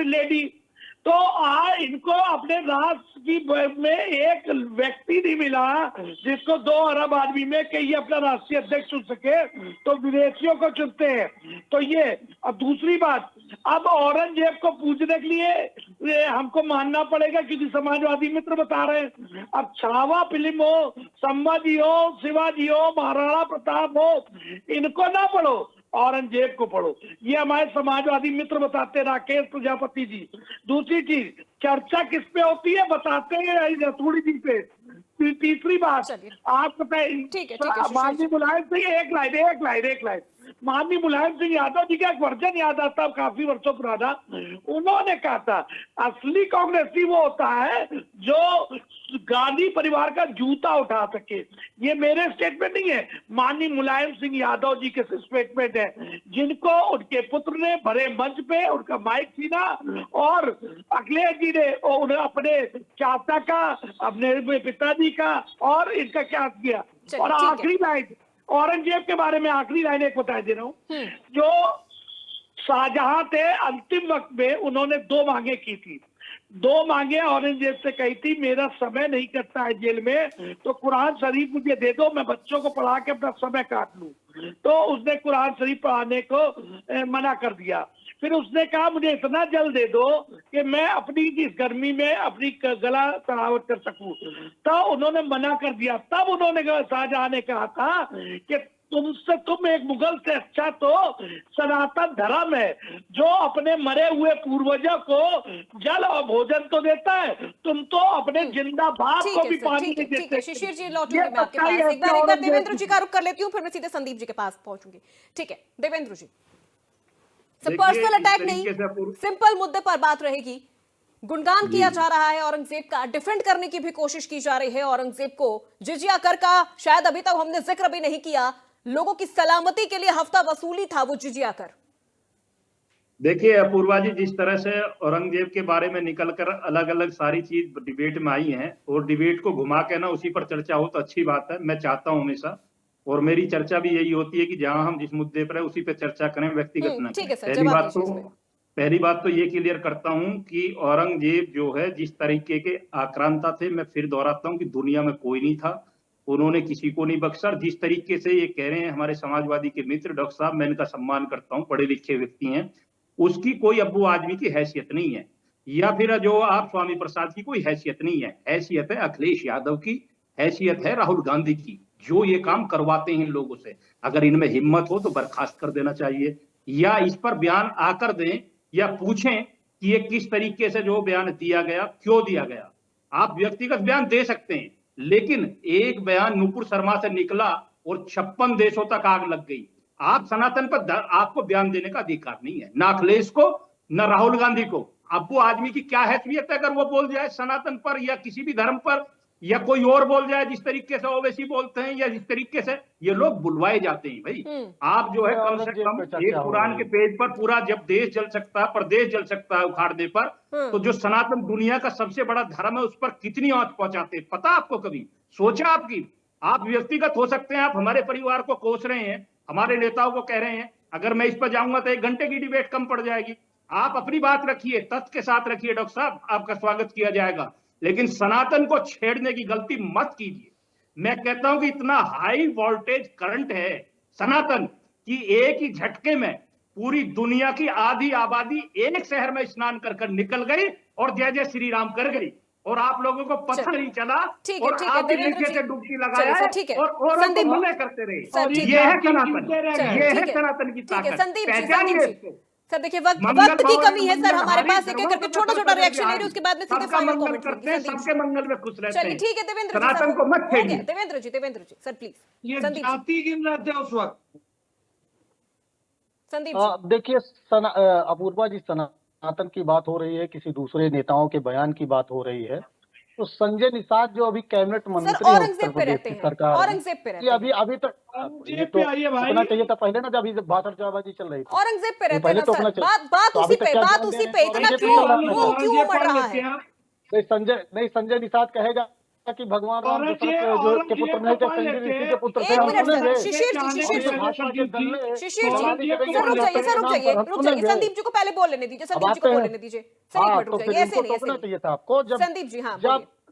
लेडी। तो आज इनको अपने राष्ट्र की में एक व्यक्ति नहीं मिला जिसको 2 अरब आदमी में कि ये अपना राष्ट्रीय अध्यक्ष चुन सके, तो विदेशियों को चुनते हैं। तो ये। अब दूसरी बात, अब औरंगजेब को पूजने के लिए हमको मानना पड़ेगा क्योंकि समाजवादी मित्र बता रहे हैं। अब छावा फिल्म हो, संभाजी हो, शिवाजी हो, महाराणा प्रताप हो, इनको ना पढ़ो, औरंगजेब को पढ़ो। ये हमारे समाजवादी मित्र बताते, राकेश प्रजापति जी। दूसरी चीज, चर्चा किस पे होती है बताते हैं रतूड़ी जी पे। तीसरी बात, आप बताइए माननीय मुलायम सिंह, एक लाइन माननीय मुलायम सिंह यादव जी का एक वर्जन याद आता है काफी वर्षों पुराना। उन्होंने कहा था असली कांग्रेसी वो होता है जो गांधी परिवार का जूता उठा सके। ये मेरे स्टेटमेंट नहीं है, माननीय मुलायम सिंह यादव जी के स्टेटमेंट है, जिनको उनके पुत्र ने भरे मंच पे उनका माइक छीना और अखिलेश जी ने अपने चाचा का, अपने पिताजी का और इनका क्या किया। और आखिरी लाइन औरंगजेब के बारे में, आखिरी लाइन एक बता दे रहा हूँ। जो शाहजहां थे अंतिम वक्त में उन्होंने 2 मांगे की थी। 2 मांगे औरंगजेब से कही थी, मेरा समय नहीं कटता है जेल में, तो कुरान शरीफ मुझे दे दो, मैं बच्चों को पढ़ा के अपना समय काट लूं। तो उसने कुरान शरीफ पढ़ाने को मना कर दिया। फिर उसने कहा मुझे इतना जल दे दो कि मैं अपनी इस गर्मी में अपनी गला तरावट कर सकूं। तो उन्होंने मना कर दिया। तब उन्होंने शाहजहां ने कहा था कि तुम एक मुगल से अच्छा तो सनातन धर्म है जो अपने मरे हुए पूर्वजों को जल और भोजन तो देता है, तुम तो अपने जिंदा बाप को भी पानी नहीं देते। शिशिर जी लौटूंगी मैं आपके पास। एक बार देवेंद्र जी का रुख कर लेती हूँ, फिर मैं सीधे संदीप जी के पास पहुंचूंगी। ठीक है देवेंद्र जी, पर्सनल अटैक नहीं, सिंपल मुद्दे पर बात रहेगी। गुणगान किया जा रहा है औरंगजेब का, डिफेंड करने की भी कोशिश की जा रही है औरंगजेब को। जिजिया कर का शायद अभी तक हमने जिक्र भी नहीं किया, लोगों की सलामती के लिए हफ्ता वसूली था वो जिजिया कर। देखिए अपूर्वा जी, जिस तरह से औरंगजेब के बारे में निकलकर अलग अलग सारी चीज डिबेट में आई हैं और डिबेट को घुमा के ना उसी पर चर्चा हो तो अच्छी बात है। मैं चाहता हूं हमेशा, और मेरी चर्चा भी यही होती है कि जहां हम जिस मुद्दे पर है उसी पे चर्चा करें, व्यक्तिगत न ठीक है करें। सर, पहली बात तो ये क्लियर करता हूं कि औरंगजेब जो है जिस तरीके के आक्रांता थे, मैं फिर दोहराता हूं कि दुनिया में कोई नहीं था, उन्होंने किसी को नहीं बख्शा। जिस तरीके से ये कह रहे हैं हमारे समाजवादी के मित्र डॉक्टर साहब, मैं इनका सम्मान करता हूं, पढ़े लिखे व्यक्ति हैं, उसकी कोई अब्बू आदमी की हैसियत नहीं है, या फिर जो आप स्वामी प्रसाद की कोई हैसियत नहीं है। हैसियत है अखिलेश यादव की, हैसियत है राहुल गांधी की, जो ये काम करवाते हैं इन लोगों से। अगर इनमें हिम्मत हो तो बर्खास्त कर देना चाहिए, या इस पर बयान आकर दें, या पूछें कि ये किस तरीके से जो बयान दिया गया, क्यों दिया गया। आप व्यक्तिगत बयान दे सकते हैं, लेकिन एक बयान नुपुर शर्मा से निकला और 56 देशों तक आग लग गई। आप सनातन पर आपको बयान देने का अधिकार नहीं है, ना अखिलेश को, न राहुल गांधी को। अब वो आदमी की क्या हैसियत है अगर वो बोल जाए सनातन पर या किसी भी धर्म पर, या कोई और बोल जाए जिस तरीके से ओवैसी बोलते हैं, या जिस तरीके से ये लोग बुलवाए जाते हैं। भाई आप जो है कम से कम एक कुरान के पेज पर पूरा, जब देश जल सकता है, प्रदेश जल सकता है उखाड़ने पर, तो जो सनातन दुनिया का सबसे बड़ा धर्म है उस पर कितनी आंच पहुंचाते हैं, पता आपको? कभी सोचा आपकी? आप व्यक्तिगत हो सकते हैं, आप हमारे परिवार को कोस रहे हैं, हमारे नेताओं को कह रहे हैं, अगर मैं इस पर जाऊंगा तो 1 घंटे की डिबेट कम पड़ जाएगी। आप अपनी बात रखिए, तथ्य के साथ रखिए, डॉक्टर साहब आपका स्वागत किया जाएगा, लेकिन सनातन को छेड़ने की गलती मत कीजिए। मैं कहता हूं कि इतना हाई वोल्टेज करंट है सनातन कि एक ही झटके में पूरी दुनिया की आधी आबादी एक शहर में स्नान कर कर निकल गई और जय जय श्री राम कर गई, और आप लोगों को पता नहीं चला, और आप नीचे से डुबकी लगाया और औरों को मना करते रहे। ये है सनातन, ये है सनातन की ताकत। पहचानिए इसको। सर देखिए वक्त की कमी है सर हमारे पास, एक एक करके छोटा छोटा रिएक्शन ले रहे, उसके बाद में सीधे फाइनल कमेंट करते हैं, सबके मंगल में खुश रहते हैं। चलिए ठीक है देवेंद्र जी, सनातन को मत छेड़िए। देवेंद्र जी सर प्लीज। ये जाति गिन रहे थे उस वक्त। संदीप जी देखिए अपूर्वा जी, सनातन की बात हो रही है, किसी दूसरे नेताओं के बयान की बात हो रही है, तो संजय निषाद जो अभी कैबिनेट मंत्री है उत्तर प्रदेश की सरकार, औरंगजेब पे रहते हैं, अभी तक ये तो होना चाहिए था पहले ना, जब भाषणबाजी चल रही थी। औरंगजेब पे रहते हैं सर, बात उसी पे इतना क्यों बढ़ रहा है? संजय निषाद कहेगा कि भगवान राम के पुत्र नहीं थे, संजय ऋषि के पुत्र थे। रुक जाइए, संदीप जी को पहले बोल लेने दीजिए, संदीप जी को बोल लेने दीजिए। ऐसे नहीं चाहिए था आपको। संदीप जी हाँ,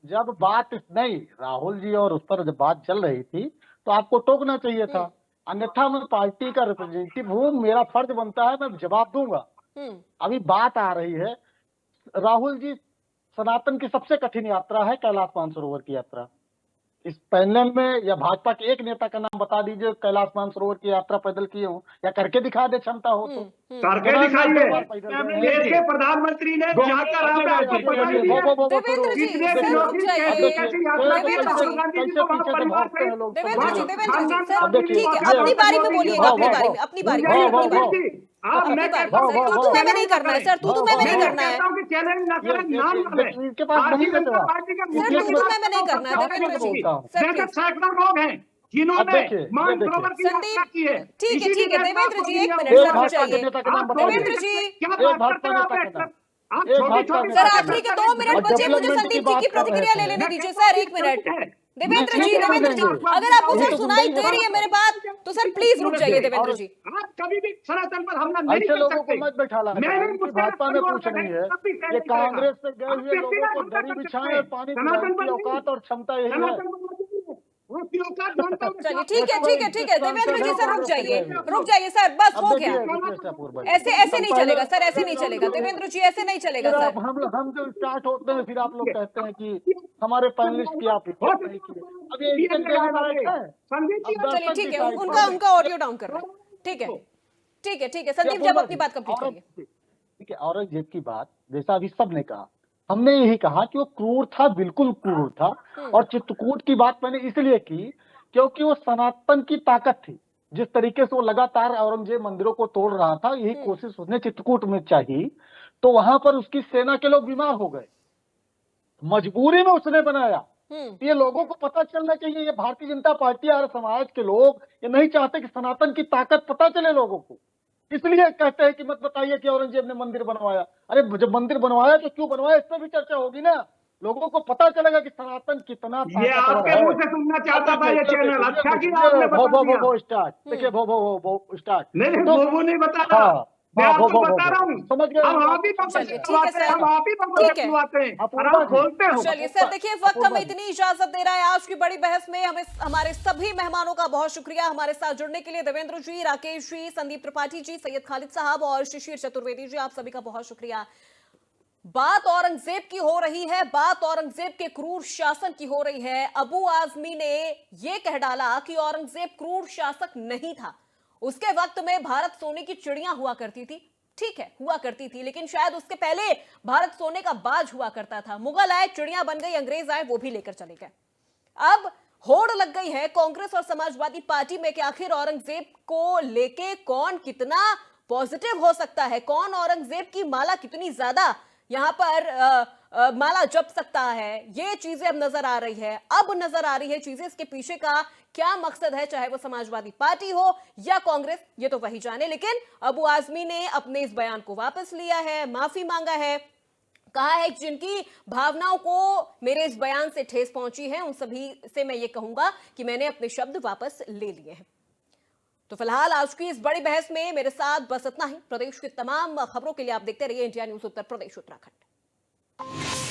जब बात नहीं राहुल जी और उस पर जब बात चल रही थी तो आपको टोकना चाहिए था, अन्यथा मैं पार्टी का रिप्रेजेंटेटिव हूँ, मेरा फर्ज बनता है, मैं जवाब दूंगा। अभी बात आ रही है, राहुल जी सनातन की सबसे कठिन यात्रा है कैलाश मानसरोवर की यात्रा। इस पैनल में या भाजपा के एक नेता का नाम बता दीजिए कैलाश मानसरोवर की यात्रा पैदल किए हो, या करके दिखा दे, क्षमता हो तो करके दिखाइए। देश के प्रधानमंत्री ने जाकर अपनी बारी में बोलिएगा, अपनी बारी में। तू मैं नहीं करना है सर, तू मैं नहीं करना है, नहीं करना है देवेंद्र जी। सैकड़ों लोग हैं जिन्होंने मानसरोवर की यात्रा की है। ठीक है देवेंद्र जी 1 मिनट सर रुक जाइए। देवेंद्र जी सर आखिरी के 2 मिनट बचे, मुझे संदीप जी की प्रतिक्रिया ले लेने दीजिए सर, 1 मिनट। देवेंद्र जी अगर आपको सर सुनाई दे रही है मेरे बात तो सर प्लीज रुक जाइए देवेंद्र जी। आप कभी भी सनातन पर हमला नहीं कर लोगों को मत बैठाना, भाजपा में कुछ नहीं है, ये कांग्रेस से गए हुए लोगों को दरी बिछाएं, पानी पिलाने की औकात और क्षमता यही है। चलिए ठीक है देवेंद्र जी सर रुक जाइए सर, बस हो गया। ऐसे नहीं चलेगा सर, ऐसे नहीं चलेगा देवेंद्र जी, ऐसे नहीं चलेगा सर। हम जो स्टार्ट होते हैं फिर आप लोग कहते हैं कि हमारे पैनलिस्ट की आप नहीं किए। अब ये चलिए ठीक है, उनका ऑडियो डाउन कर रहे हैं। ठीक है संदीप जी आप अपनी बात कंप्लीट करिए। ठीक है, औरंगजेब की बात जैसा अभी सबने कहा, हमने यही कहा कि वो क्रूर था, बिल्कुल क्रूर था। और चित्रकूट की बात मैंने इसलिए की क्योंकि वो सनातन की ताकत थी। जिस तरीके से वो लगातार औरंगजेब मंदिरों को तोड़ रहा था, यही कोशिश उसने चित्रकूट में चाहिए। तो वहां पर उसकी सेना के लोग बीमार हो गए, मजबूरी में उसने बनाया। ये लोगों को पता चलना चाहिए, ये भारतीय जनता पार्टी और समाज के लोग ये नहीं चाहते कि सनातन की ताकत पता चले लोगों को, इसलिए कहते हैं कि मत बताइए कि औरंगजेब ने मंदिर बनवाया। अरे जब मंदिर बनवाया तो क्यों बनवाया, इस पर भी चर्चा होगी ना, लोगों को पता चलेगा कि सनातन कितना ये आपके मुंह से सुनना चाहता था ये चैनल। अच्छा कि आपने बता दिया। स्टार्ट देखिए, भो स्टार्ट नहीं वो नहीं बता रहा, मैं आपको बता रहा हूँ। समझ गए हम आप ही बम्बई से खुलवाते हैं, हम आप ही बम्बई से खुलवाते हैं और आप खोलते हो। चलिए सर, देखिए वक्त हमें इतनी इजाजत दे रहा है आज की बड़ी बहस में। हमें हमारे सभी मेहमानों का बहुत शुक्रिया हमारे साथ जुड़ने के लिए। देवेंद्र जी, राकेश जी, संदीप त्रिपाठी जी, सैयद खालिद साहब और शिशिर चतुर्वेदी जी, आप सभी का बहुत शुक्रिया। बात औरंगजेब की हो रही है, बात औरंगजेब के क्रूर शासन की हो रही है। अबू आजमी ने यह कह डाला कि औरंगजेब क्रूर शासक नहीं था। उसके वक्त में भारत सोने की चिड़िया हुआ करती थी, ठीक है हुआ करती थी, लेकिन शायद उसके पहले भारत सोने का बाज हुआ करता था। मुगल आए, चिड़िया बन गई, अंग्रेज आए, वो भी लेकर चले गए। अब होड़ लग गई है कांग्रेस और समाजवादी पार्टी में कि आखिर औरंगजेब को लेके कौन कितना पॉजिटिव हो सकता है, कौन औरंगजेब की माला कितनी ज्यादा यहां पर माला जप सकता है। ये चीजें अब नजर आ रही है, अब नजर आ रही है चीजें। इसके पीछे का क्या मकसद है, चाहे वो समाजवादी पार्टी हो या कांग्रेस, ये तो वही जाने। लेकिन अबू आजमी ने अपने इस बयान को वापस लिया है, माफी मांगा है, कहा है कि जिनकी भावनाओं को मेरे इस बयान से ठेस पहुंची है उन सभी से मैं ये कहूंगा कि मैंने अपने शब्द वापस ले लिए हैं। तो फिलहाल आज की इस बड़ी बहस में मेरे साथ बस इतना ही। प्रदेश की तमाम खबरों के लिए आप देखते रहिए इंडिया न्यूज उत्तर प्रदेश उत्तराखंड।